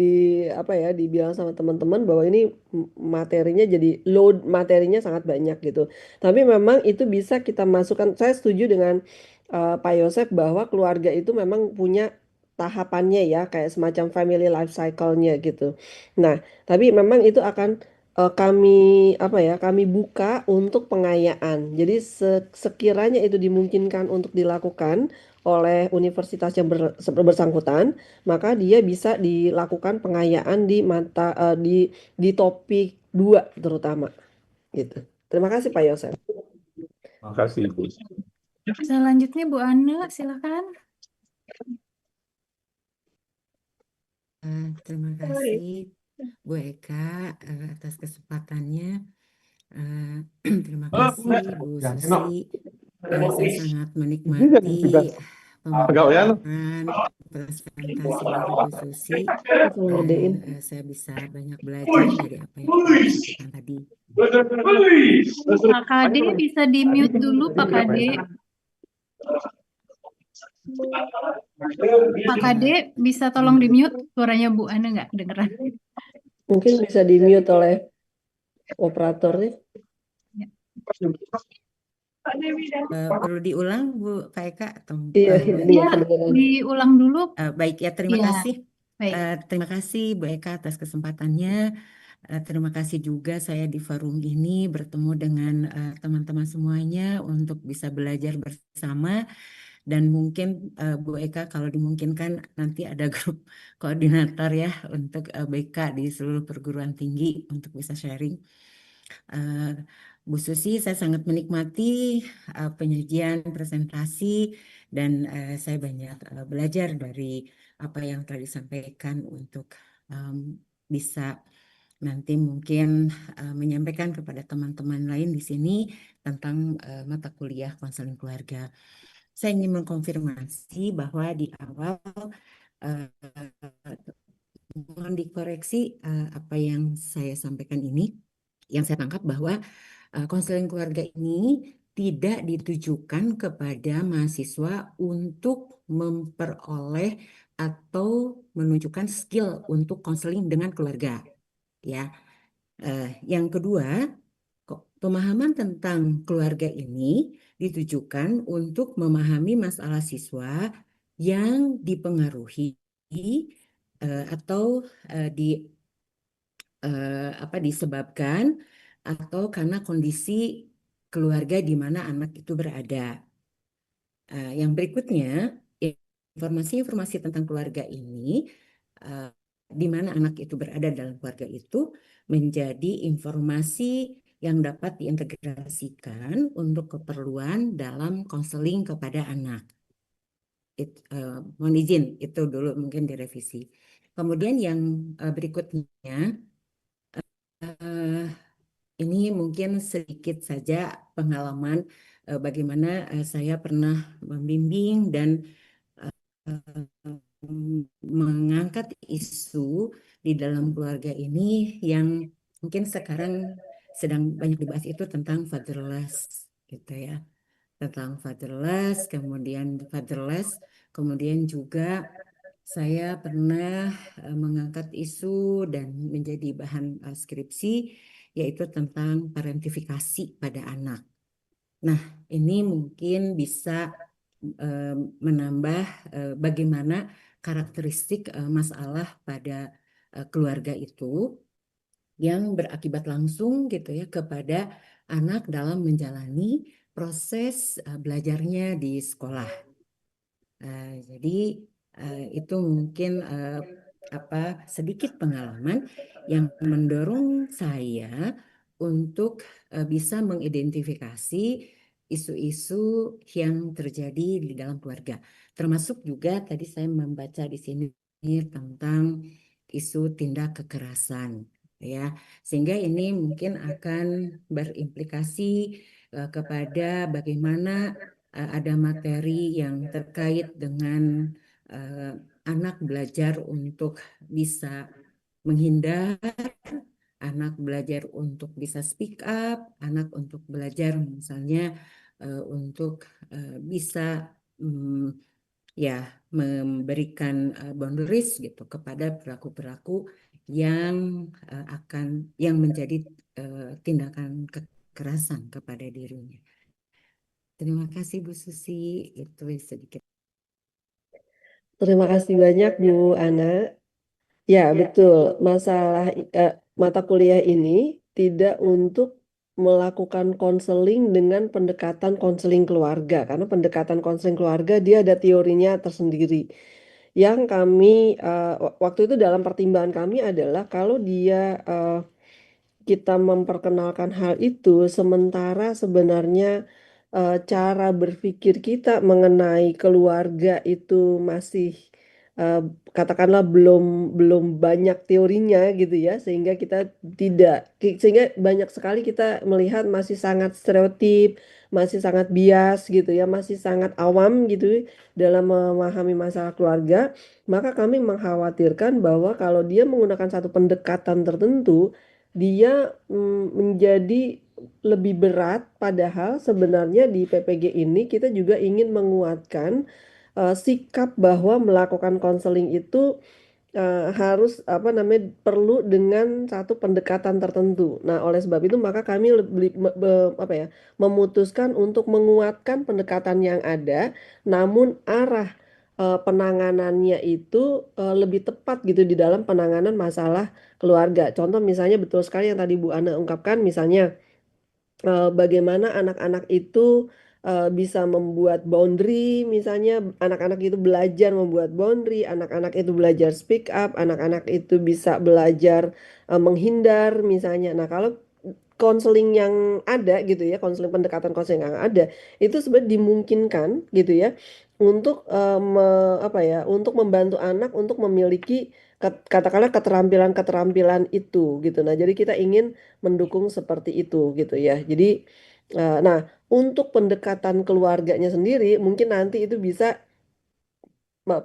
apa ya dibilang sama teman-teman bahwa ini materinya jadi load materinya sangat banyak gitu. Tapi memang itu bisa kita masukkan. Saya setuju dengan Pak Yosef bahwa keluarga itu memang punya tahapannya ya, kayak semacam family life cycle-nya gitu. Nah, tapi memang itu akan kami apa ya kami buka untuk pengayaan. Jadi sekiranya itu dimungkinkan untuk dilakukan oleh universitas yang bersangkutan, maka dia bisa dilakukan pengayaan di di topik 2 terutama gitu. Terima kasih Pak Yosef. Terima kasih, Bu. Selanjutnya Bu Ana, silakan. Terima kasih, Bu Eka, atas kesempatannya. Terima kasih, Bu Susi. Saya sangat menikmati Pegawaian. pemaparan, presentasi dari Bu Susi. Tolong gedein. Saya bisa banyak belajar dari apa yang Ibu sampaikan tadi. Pak Kade bisa di-mute dulu, Pak Kade. Pak Kade bisa tolong di-mute suaranya Bu Ana nggak kedengeran. Mungkin bisa di-mute oleh operatornya. Perlu diulang Bu Kak Eka atau Iya, Ya, diulang dulu. baik ya, terima Iya, kasih. baik. Terima kasih Bu Eka atas kesempatannya. Terima kasih juga saya di forum ini bertemu dengan teman-teman semuanya untuk bisa belajar bersama. Dan mungkin Bu Eka kalau dimungkinkan nanti ada grup koordinator ya untuk BK di seluruh perguruan tinggi untuk bisa sharing. Bu Susi, saya sangat menikmati penyajian presentasi dan saya banyak belajar dari apa yang telah disampaikan untuk bisa nanti mungkin menyampaikan kepada teman-teman lain di sini tentang mata kuliah konseling keluarga. Saya ingin mengkonfirmasi bahwa di awal mohon dikoreksi apa yang saya sampaikan ini. Yang saya tangkap bahwa konseling keluarga ini tidak ditujukan kepada mahasiswa untuk memperoleh atau menunjukkan skill untuk konseling dengan keluarga. Ya, yang kedua, pemahaman tentang keluarga ini ditujukan untuk memahami masalah siswa yang dipengaruhi atau disebabkan atau karena kondisi keluarga di mana anak itu berada. Yang berikutnya, informasi-informasi tentang keluarga ini, di mana anak itu berada dalam keluarga itu, menjadi informasi yang dapat diintegrasikan untuk keperluan dalam konseling kepada anak. Mohon izin, itu dulu mungkin direvisi. Kemudian yang berikutnya, ini mungkin sedikit saja pengalaman bagaimana saya pernah membimbing dan mengangkat isu di dalam keluarga ini yang mungkin sekarang sedang banyak dibahas itu tentang fatherless gitu ya. Tentang fatherless, kemudian juga saya pernah mengangkat isu dan menjadi bahan skripsi yaitu tentang parentifikasi pada anak. Nah, ini mungkin bisa menambah bagaimana karakteristik masalah pada keluarga itu yang berakibat langsung gitu ya kepada anak dalam menjalani proses belajarnya di sekolah. Jadi itu mungkin sedikit pengalaman yang mendorong saya untuk bisa mengidentifikasi isu-isu yang terjadi di dalam keluarga. Termasuk juga tadi saya membaca di sini tentang isu tindak kekerasan, ya. Sehingga ini mungkin akan berimplikasi kepada bagaimana ada materi yang terkait dengan anak belajar untuk bisa menghindar, anak belajar untuk bisa speak up, anak untuk belajar misalnya untuk bisa ya memberikan boundaries gitu kepada perilaku-perilaku yang yang menjadi tindakan kekerasan kepada dirinya. Terima kasih Bu Susi, itu sedikit. Terima kasih banyak Bu Ana. Ya, betul. Masalah mata kuliah ini tidak untuk melakukan konseling dengan pendekatan konseling keluarga, karena pendekatan konseling keluarga dia ada teorinya tersendiri. Yang kami waktu itu dalam pertimbangan kami adalah kalau dia kita memperkenalkan hal itu, sementara sebenarnya cara berpikir kita mengenai keluarga itu masih eh, katakanlah belum banyak teorinya gitu ya, sehingga kita sehingga banyak sekali kita melihat masih sangat stereotip, masih sangat bias gitu ya, masih sangat awam gitu dalam memahami masalah keluarga. Maka kami mengkhawatirkan bahwa kalau dia menggunakan satu pendekatan tertentu, dia menjadi lebih berat, padahal sebenarnya di PPG ini kita juga ingin menguatkan sikap bahwa melakukan konseling itu harus apa namanya perlu dengan satu pendekatan tertentu. Nah, oleh sebab itu maka kami apa ya memutuskan untuk menguatkan pendekatan yang ada, namun arah penanganannya itu lebih tepat gitu di dalam penanganan masalah keluarga. Contoh misalnya betul sekali yang tadi Bu Ana ungkapkan, misalnya bagaimana anak-anak itu bisa membuat boundary, misalnya anak-anak itu belajar membuat boundary, anak-anak itu belajar speak up, anak-anak itu bisa belajar menghindar misalnya. Nah, kalau konseling yang ada gitu ya, konseling pendekatan konseling yang ada itu sebenarnya dimungkinkan gitu ya untuk apa ya, untuk membantu anak untuk memiliki katakanlah keterampilan-keterampilan itu gitu. Nah, jadi kita ingin mendukung seperti itu gitu ya. Jadi nah, untuk pendekatan keluarganya sendiri mungkin nanti itu bisa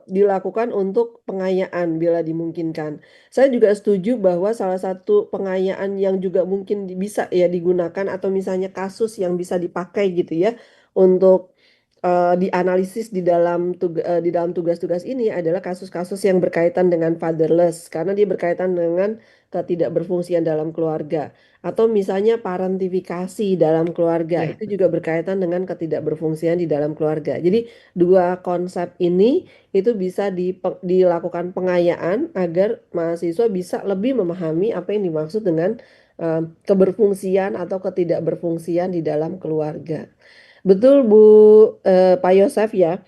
dilakukan untuk pengayaan bila dimungkinkan. Saya juga setuju bahwa salah satu pengayaan yang juga mungkin bisa ya digunakan atau misalnya kasus yang bisa dipakai gitu ya untuk dianalisis di dalam tugas-tugas ini adalah kasus-kasus yang berkaitan dengan fatherless karena dia berkaitan dengan ketidakberfungsian dalam keluarga atau misalnya parentifikasi dalam keluarga Ya, itu juga betul. berkaitan dengan ketidakberfungsian di dalam keluarga. Jadi dua konsep ini itu bisa dilakukan pengayaan agar mahasiswa bisa lebih memahami apa yang dimaksud dengan keberfungsian atau ketidakberfungsian di dalam keluarga. Betul Bu Pak Yosef ya.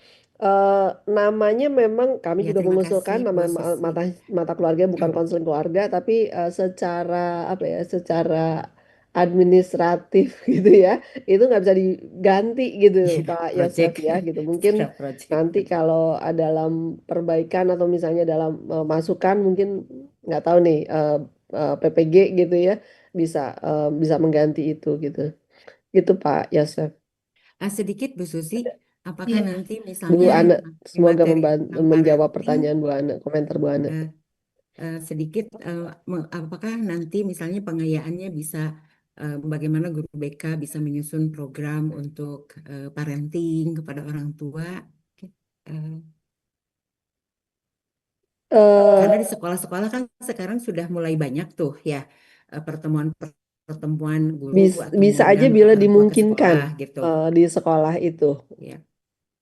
Namanya memang kami Ya, juga terima kasih mengusulkan Bu nama Susi. mata keluarga bukan konseling keluarga, tapi secara apa ya, secara administratif gitu ya, itu nggak bisa diganti gitu Ya, Pak Yosef project ya gitu. secara Mungkin project. nanti kalau dalam perbaikan atau misalnya dalam masukan mungkin nggak tahu nih PPG gitu ya bisa mengganti itu gitu. Gitu Pak Yosef. Sedikit Bu Susi, apakah Iya. nanti Bu misalnya Ana, di semoga materi tentang menjawab parenting pertanyaan Bu Ana, komentar Bu Ana. eh, sedikit apakah nanti misalnya pengayaannya bisa bagaimana guru BK bisa menyusun program untuk parenting kepada orang tua? Oke. Eh, eh karena di sekolah-sekolah kan sekarang sudah mulai banyak tuh ya pertemuan guru atau bisa aja mengundang bila orang tua ke dimungkinkan sekolah gitu. di sekolah itu, Ya,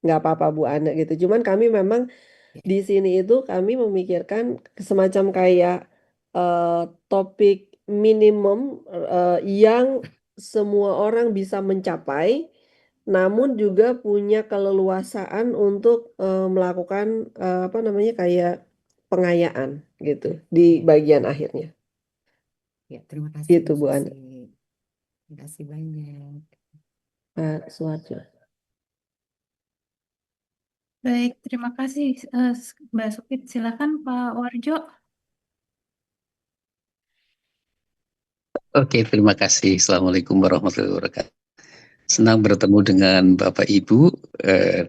nggak apa-apa Bu Ana gitu. Cuman kami memang ya, di sini itu kami memikirkan semacam kayak eh, topik minimum yang semua orang bisa mencapai, namun juga punya keleluasaan untuk melakukan apa namanya kayak pengayaan gitu di ya, bagian akhirnya. ya. Terima kasih Gitu Bu Bu Susi. Ana. Terima kasih banyak. Pak Suwarjo. Baik, terima kasih Mbak Supit. Silakan Pak Warjo. Oke, terima kasih. Assalamualaikum warahmatullahi wabarakatuh. Senang bertemu dengan Bapak Ibu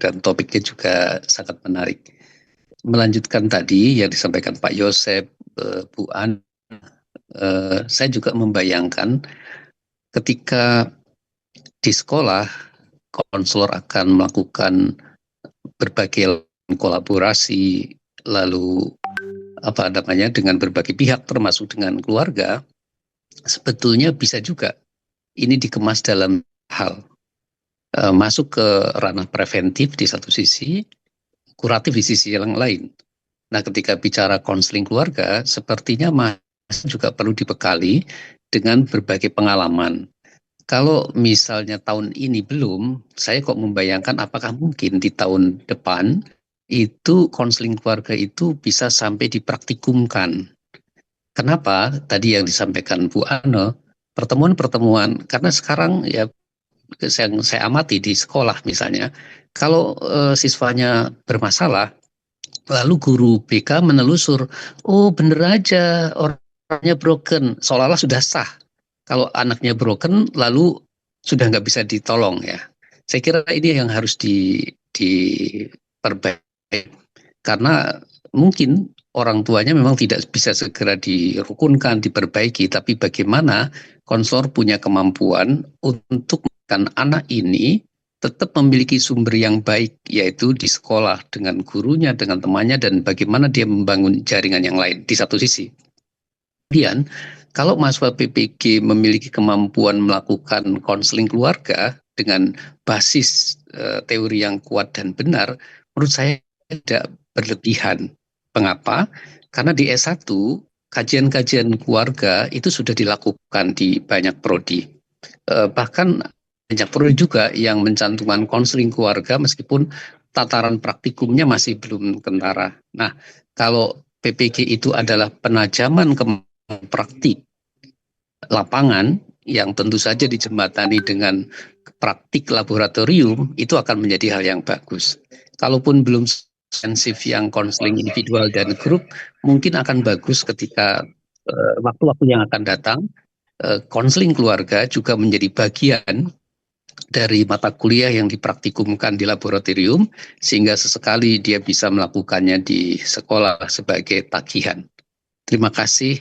dan topiknya juga sangat menarik. Melanjutkan tadi yang disampaikan Pak Yosep, Bu An, saya juga membayangkan ketika di sekolah konselor akan melakukan berbagai kolaborasi, lalu apa namanya dengan berbagai pihak termasuk dengan keluarga, sebetulnya bisa juga ini dikemas dalam hal masuk ke ranah preventif di satu sisi, kuratif di sisi yang lain. Nah, ketika bicara konseling keluarga, sepertinya masih juga perlu dibekali dengan berbagai pengalaman. Kalau misalnya tahun ini belum, saya kok membayangkan apakah mungkin di tahun depan itu konseling keluarga itu bisa sampai dipraktikumkan. Kenapa? Tadi yang disampaikan Bu Ano, pertemuan-pertemuan, karena sekarang ya yang saya amati di sekolah misalnya, kalau siswanya bermasalah, Lalu guru BK menelusur, oh bener aja orangnya broken, seolah-olah sudah sah. Kalau anaknya broken, lalu sudah nggak bisa ditolong ya. Saya kira ini yang harus diperbaiki. Karena mungkin orang tuanya memang tidak bisa segera dirukunkan, diperbaiki, tapi bagaimana konselor punya kemampuan untuk menekan anak ini tetap memiliki sumber yang baik, yaitu di sekolah, dengan gurunya, dengan temannya, dan bagaimana dia membangun jaringan yang lain di satu sisi. Kemudian, kalau mahasiswa PPG memiliki kemampuan melakukan konseling keluarga dengan basis teori yang kuat dan benar, menurut saya tidak berlebihan. Mengapa? Karena di S1, kajian-kajian keluarga itu sudah dilakukan di banyak prodi. Bahkan banyak prodi juga yang mencantumkan konseling keluarga meskipun tataran praktikumnya masih belum kentara. Nah, kalau PPG itu adalah penajaman praktik lapangan yang tentu saja dijembatani dengan praktik laboratorium, itu akan menjadi hal yang bagus. Kalaupun belum intensif yang konseling individual dan grup, mungkin akan bagus ketika waktu-waktu yang akan datang, konseling keluarga juga menjadi bagian dari mata kuliah yang dipraktikumkan di laboratorium, sehingga sesekali dia bisa melakukannya di sekolah sebagai tagihan. Terima kasih,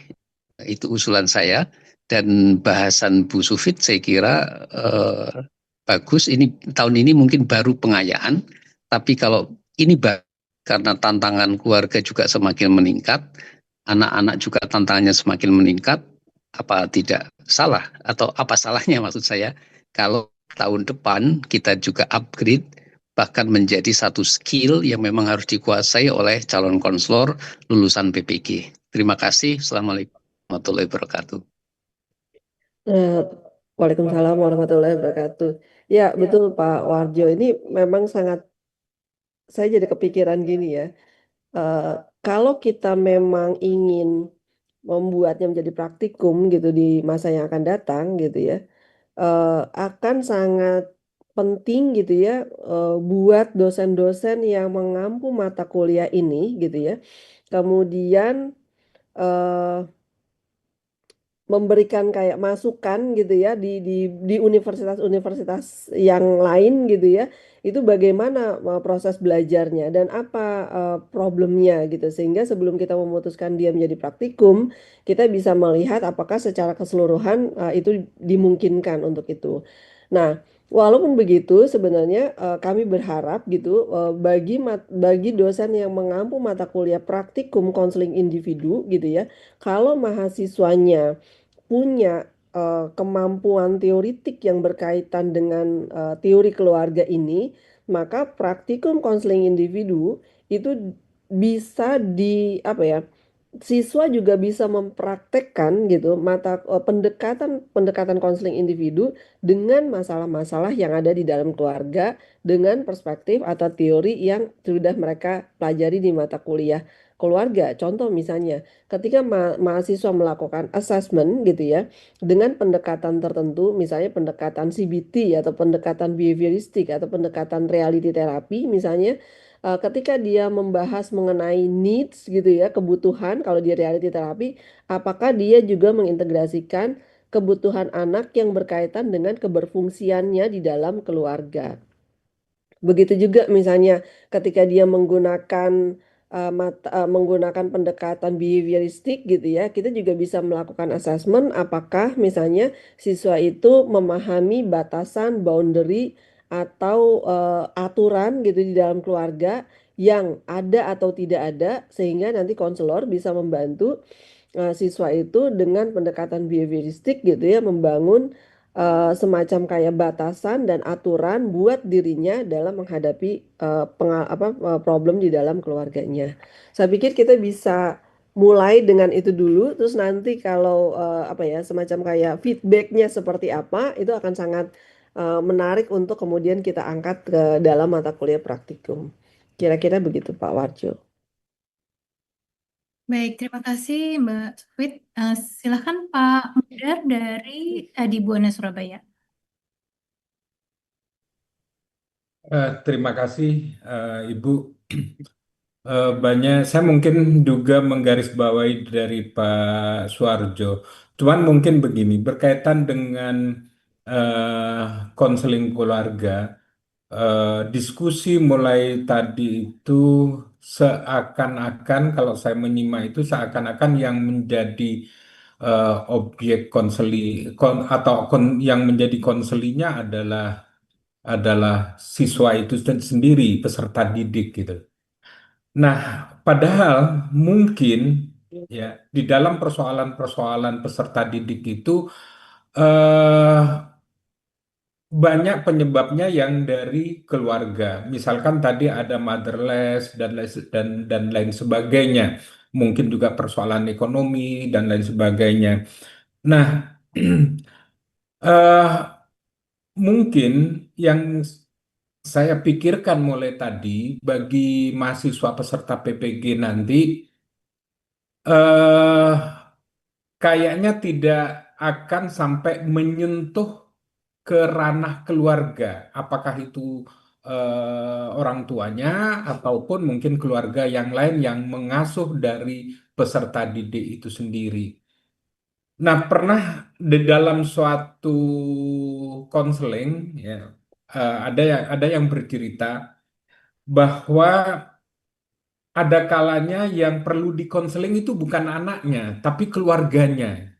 itu usulan saya. Dan bahasan Bu Sufit saya kira bagus. Ini tahun ini mungkin baru pengayaan, tapi kalau ini karena tantangan keluarga juga semakin meningkat, anak-anak juga tantangannya semakin meningkat, apa tidak salah atau apa salahnya maksud saya kalau tahun depan kita juga upgrade bahkan menjadi satu skill yang memang harus dikuasai oleh calon konselor lulusan PPG. Terima kasih. Assalamualaikum warahmatullahi wabarakatuh. Waalaikumsalam warahmatullahi wabarakatuh. Ya, betul Pak Warjo. Ini memang sangat, saya jadi kepikiran gini ya. Kalau kita memang ingin membuatnya menjadi praktikum gitu di masa yang akan datang gitu ya, akan sangat penting gitu ya, buat dosen-dosen yang mengampu mata kuliah ini gitu ya. Kemudian eh, memberikan kayak masukan gitu ya di universitas-universitas yang lain gitu ya, itu bagaimana proses belajarnya dan apa problemnya gitu, sehingga sebelum kita memutuskan dia menjadi praktikum, kita bisa melihat apakah secara keseluruhan itu dimungkinkan untuk itu. Nah, walaupun begitu sebenarnya kami berharap gitu, bagi dosen yang mengampu mata kuliah praktikum konseling individu gitu ya, kalau mahasiswanya punya kemampuan teoritik yang berkaitan dengan teori keluarga ini, maka praktikum konseling individu itu bisa di apa ya? Siswa juga bisa mempraktekkan gitu pendekatan pendekatan konseling individu dengan masalah-masalah yang ada di dalam keluarga dengan perspektif atau teori yang sudah mereka pelajari di mata kuliah keluarga. Contoh misalnya, ketika mahasiswa melakukan assessment gitu ya, dengan pendekatan tertentu, misalnya pendekatan CBT atau pendekatan behavioristik atau pendekatan reality terapi misalnya, ketika dia membahas mengenai needs gitu ya, kebutuhan kalau di reality terapi, apakah dia juga mengintegrasikan kebutuhan anak yang berkaitan dengan keberfungsiannya di dalam keluarga. Begitu juga misalnya ketika dia menggunakan pendekatan behavioristik gitu ya, kita juga bisa melakukan assessment apakah misalnya siswa itu memahami batasan, boundary atau aturan gitu di dalam keluarga yang ada atau tidak ada, sehingga nanti konselor bisa membantu siswa itu dengan pendekatan behavioristik gitu ya, membangun semacam kayak batasan dan aturan buat dirinya dalam menghadapi problem di dalam keluarganya. Saya pikir kita bisa mulai dengan itu dulu, terus nanti kalau apa ya, semacam kayak feedbacknya seperti apa, itu akan sangat menarik untuk kemudian kita angkat ke dalam mata kuliah praktikum. Kira-kira begitu Pak Warjo. Baik, terima kasih Mbak Sufit. Silakan Pak Mudar dari Adibuana Surabaya. Terima kasih Ibu. banyak saya mungkin juga menggarisbawahi dari Pak Suarjo. Cuman mungkin begini, berkaitan dengan eh, konseling keluarga, diskusi mulai tadi itu seakan-akan kalau saya menyimak itu seakan-akan yang menjadi objek konseli yang menjadi konselinya adalah siswa itu sendiri, peserta didik gitu. Nah, padahal mungkin ya di dalam persoalan-persoalan peserta didik itu eh, banyak penyebabnya yang dari keluarga. Misalkan tadi ada motherless dan lain sebagainya. Mungkin juga persoalan ekonomi dan lain sebagainya. Nah, eh, mungkin yang saya pikirkan mulai tadi bagi mahasiswa peserta PPG nanti eh kayaknya tidak akan sampai menyentuh ke ranah keluarga, apakah itu orang tuanya ataupun mungkin keluarga yang lain yang mengasuh dari peserta didik itu sendiri. Nah, pernah di dalam suatu konseling ya ada yang bercerita bahwa ada kalanya yang perlu dikonseling itu bukan anaknya, tapi keluarganya.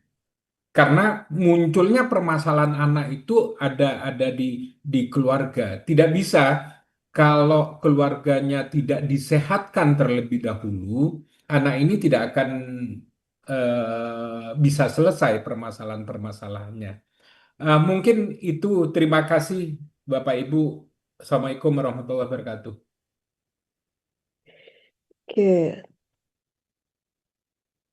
Karena munculnya permasalahan anak itu ada di keluarga. Tidak bisa kalau keluarganya tidak disehatkan terlebih dahulu, anak ini tidak akan bisa selesai permasalahan-permasalahannya. Mungkin itu. Terima kasih Bapak Ibu. Assalamualaikum warahmatullahi wabarakatuh. Oke,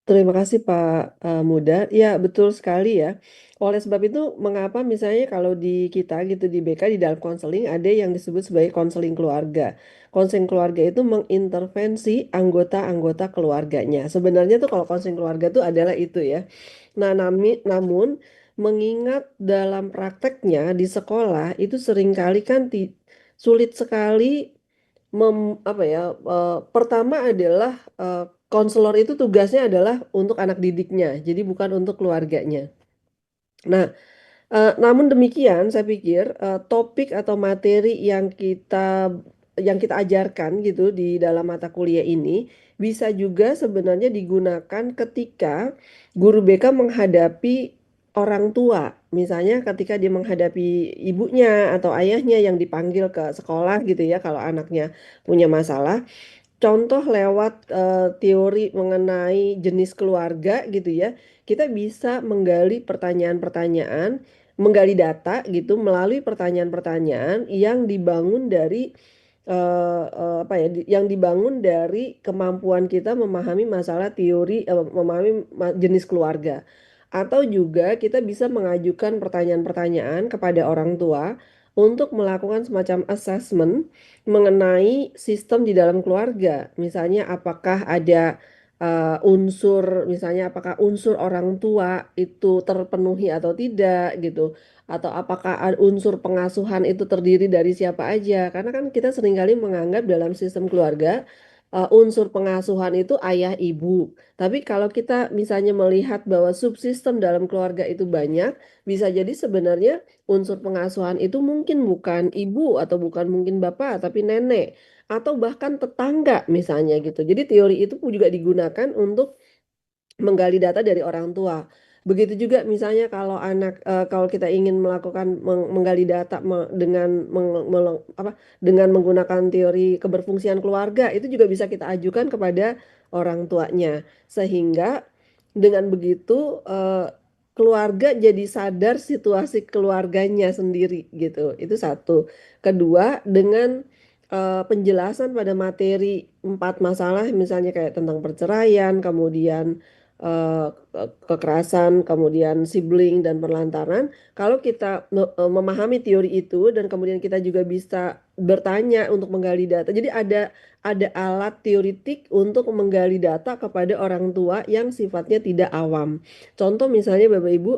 terima kasih Pak Muda. Ya, betul sekali ya. Oleh sebab itu, mengapa misalnya kalau di kita gitu di BK di dalam konseling ada yang disebut sebagai konseling keluarga. Konseling keluarga itu mengintervensi anggota-anggota keluarganya. Sebenarnya tuh kalau konseling keluarga tuh adalah itu ya. Nah, namun mengingat dalam prakteknya di sekolah itu seringkali kan sulit sekali apa ya, pertama adalah konselor itu tugasnya adalah untuk anak didiknya, jadi bukan untuk keluarganya. Nah, namun demikian saya pikir topik atau materi yang kita ajarkan gitu di dalam mata kuliah ini bisa juga sebenarnya digunakan ketika guru BK menghadapi orang tua. Misalnya ketika dia menghadapi ibunya atau ayahnya yang dipanggil ke sekolah gitu ya kalau anaknya punya masalah. Contoh lewat teori mengenai jenis keluarga gitu ya, kita bisa menggali pertanyaan-pertanyaan, menggali data gitu melalui pertanyaan-pertanyaan yang dibangun dari apa ya, yang dibangun dari kemampuan kita memahami masalah teori, memahami jenis keluarga. Atau juga kita bisa mengajukan pertanyaan-pertanyaan kepada orang tua untuk melakukan semacam assessment mengenai sistem di dalam keluarga. Misalnya apakah ada unsur, misalnya apakah unsur orang tua itu terpenuhi atau tidak gitu. Atau apakah unsur pengasuhan itu terdiri dari siapa aja. Karena kan kita seringkali menganggap dalam sistem keluarga unsur pengasuhan itu ayah ibu. Tapi kalau kita misalnya melihat bahwa subsistem dalam keluarga itu banyak, bisa jadi sebenarnya unsur pengasuhan itu mungkin bukan ibu atau bukan mungkin bapak tapi nenek atau bahkan tetangga misalnya gitu. Jadi teori itu juga digunakan untuk menggali data dari orang tua. Begitu juga misalnya kalau kita ingin melakukan menggali data dengan menggunakan teori keberfungsian keluarga itu juga bisa kita ajukan kepada orang tuanya. Sehingga dengan begitu keluarga jadi sadar situasi keluarganya sendiri gitu. Itu satu. Kedua, dengan penjelasan pada materi 4 masalah misalnya kayak tentang perceraian, kemudian kekerasan, kemudian sibling dan penelantaran. Kalau kita memahami teori itu dan kemudian kita juga bisa bertanya untuk menggali data. Jadi ada alat teoritik untuk menggali data kepada orang tua yang sifatnya tidak awam. Contoh misalnya Bapak Ibu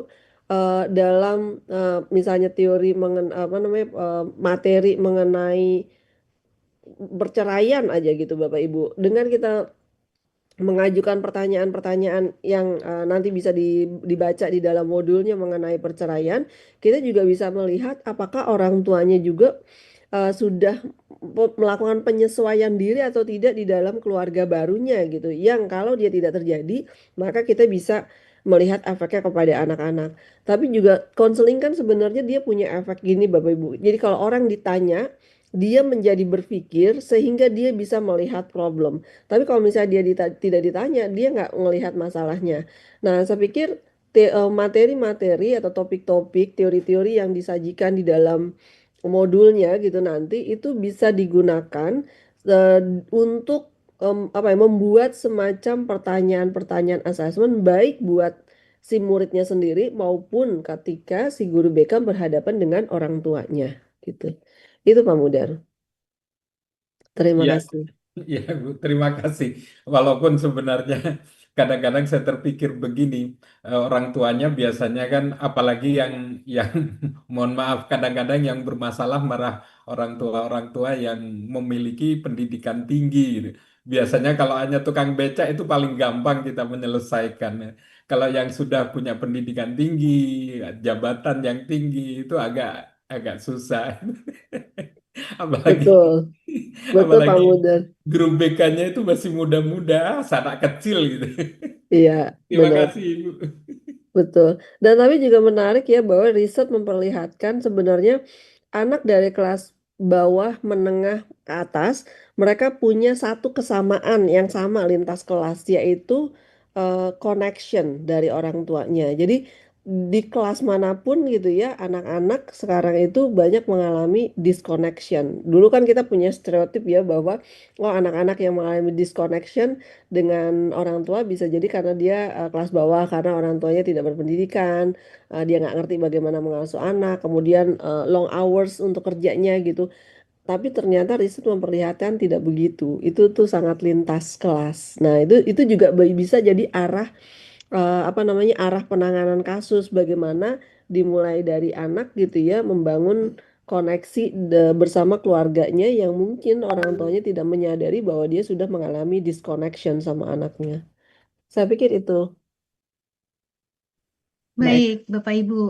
dalam misalnya teori apa namanya materi mengenai perceraian aja gitu Bapak Ibu. Dengan kita mengajukan pertanyaan-pertanyaan yang nanti bisa dibaca di dalam modulnya mengenai perceraian, kita juga bisa melihat apakah orang tuanya juga sudah melakukan penyesuaian diri atau tidak di dalam keluarga barunya gitu. Yang kalau dia tidak terjadi, maka kita bisa melihat efeknya kepada anak-anak. Tapi juga konseling kan sebenarnya dia punya efek gini Bapak Ibu. Jadi kalau orang ditanya, dia menjadi berpikir sehingga dia bisa melihat problem. Tapi kalau misalnya dia tidak ditanya, dia nggak melihat masalahnya. Nah, saya pikir materi-materi atau topik-topik, teori-teori yang disajikan di dalam modulnya gitu nanti itu bisa digunakan eh, untuk apa ya, membuat semacam pertanyaan-pertanyaan asesmen baik buat si muridnya sendiri maupun ketika si guru BK berhadapan dengan orang tuanya gitu. Itu Pak Mudar. Terima Ya, kasih. ya Bu, terima kasih. Walaupun sebenarnya kadang-kadang saya terpikir begini, orang tuanya biasanya kan, apalagi yang mohon maaf, kadang-kadang yang bermasalah marah orang tua yang memiliki pendidikan tinggi, gitu. Biasanya kalau hanya tukang becak itu paling gampang kita menyelesaikan. Kalau yang sudah punya pendidikan tinggi, jabatan yang tinggi itu agak agak susah. Apalagi Betul, betul Pak apalagi Mudar. guru BK-nya itu masih muda-muda, anak kecil gitu. Iya, Terima benar. kasih Ibu. Betul. Dan tapi juga menarik ya bahwa riset memperlihatkan sebenarnya anak dari kelas bawah menengah ke atas mereka punya satu kesamaan yang sama lintas kelas yaitu connection dari orang tuanya. Jadi di kelas manapun gitu ya anak-anak sekarang itu banyak mengalami disconnection. Dulu kan kita punya stereotip ya bahwa oh anak-anak yang mengalami disconnection dengan orang tua bisa jadi karena dia kelas bawah karena orang tuanya tidak berpendidikan, dia nggak ngerti bagaimana mengasuh anak, kemudian long hours untuk kerjanya gitu. Tapi ternyata riset memperlihatkan tidak begitu. Itu tuh sangat lintas kelas. Nah, itu juga bisa jadi arah apa namanya arah penanganan kasus bagaimana dimulai dari anak gitu ya membangun koneksi bersama keluarganya yang mungkin orang tuanya tidak menyadari bahwa dia sudah mengalami disconnection sama anaknya. Saya pikir itu. Baik, Baik, Bapak Ibu.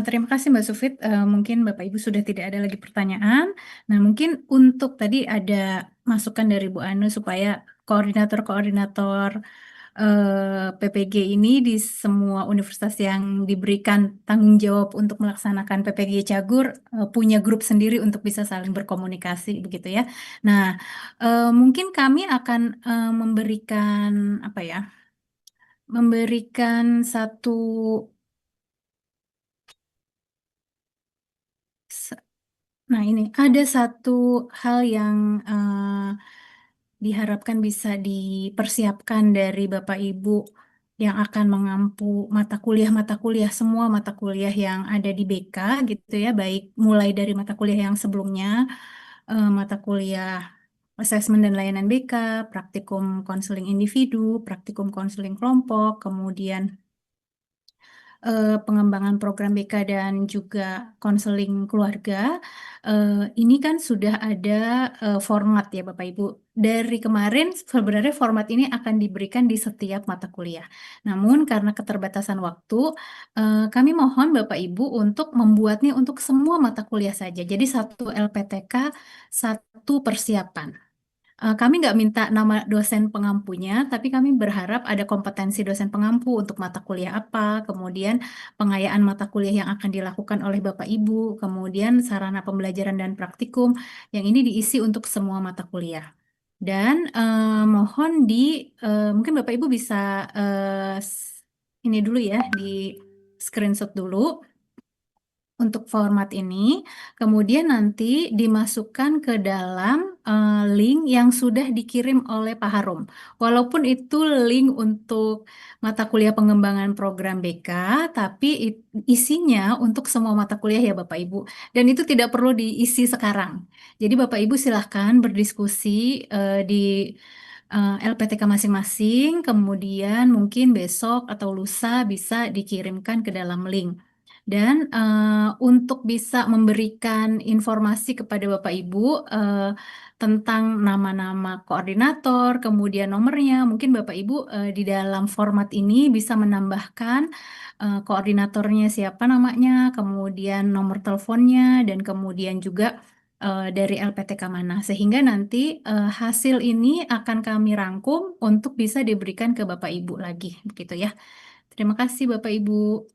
Terima kasih Mbak Sufit. Mungkin Bapak Ibu sudah tidak ada lagi pertanyaan. Nah, mungkin untuk tadi ada masukan dari Bu Anu supaya koordinator-koordinator PPG ini di semua universitas yang diberikan tanggung jawab untuk melaksanakan PPG Cagur punya grup sendiri untuk bisa saling berkomunikasi begitu ya. Nah, mungkin kami akan memberikan apa ya? Memberikan satu Nah, ini ada satu hal yang diharapkan bisa dipersiapkan dari Bapak Ibu yang akan mengampu mata kuliah semua mata kuliah yang ada di BK gitu ya, baik mulai dari mata kuliah yang sebelumnya, mata kuliah asesmen dan layanan BK, praktikum konseling individu, praktikum konseling kelompok, kemudian pengembangan program BK dan juga konseling keluarga. Ini kan sudah ada format ya Bapak Ibu. Dari kemarin sebenarnya format ini akan diberikan di setiap mata kuliah. Namun karena keterbatasan waktu, kami mohon Bapak Ibu untuk membuatnya untuk semua mata kuliah saja. Jadi satu LPTK, satu persiapan. Kami nggak minta nama dosen pengampunya, tapi kami berharap ada kompetensi dosen pengampu untuk mata kuliah apa, kemudian pengayaan mata kuliah yang akan dilakukan oleh Bapak Ibu, kemudian sarana pembelajaran dan praktikum yang ini diisi untuk semua mata kuliah. Dan mohon mungkin Bapak Ibu bisa ini dulu ya, di screenshot dulu untuk format ini, kemudian nanti dimasukkan ke dalam link yang sudah dikirim oleh Pak Harum. Walaupun itu link untuk mata kuliah pengembangan program BK, tapi isinya untuk semua mata kuliah ya Bapak Ibu. Dan itu tidak perlu diisi sekarang. Jadi Bapak Ibu silahkan berdiskusi di LPTK masing-masing, kemudian mungkin besok atau lusa bisa dikirimkan ke dalam link. Dan untuk bisa memberikan informasi kepada Bapak Ibu tentang nama-nama koordinator, kemudian nomornya, mungkin Bapak Ibu di dalam format ini bisa menambahkan koordinatornya siapa namanya, kemudian nomor teleponnya, dan kemudian juga dari LPTK mana, sehingga nanti hasil ini akan kami rangkum untuk bisa diberikan ke Bapak Ibu lagi, begitu ya. Terima kasih Bapak Ibu.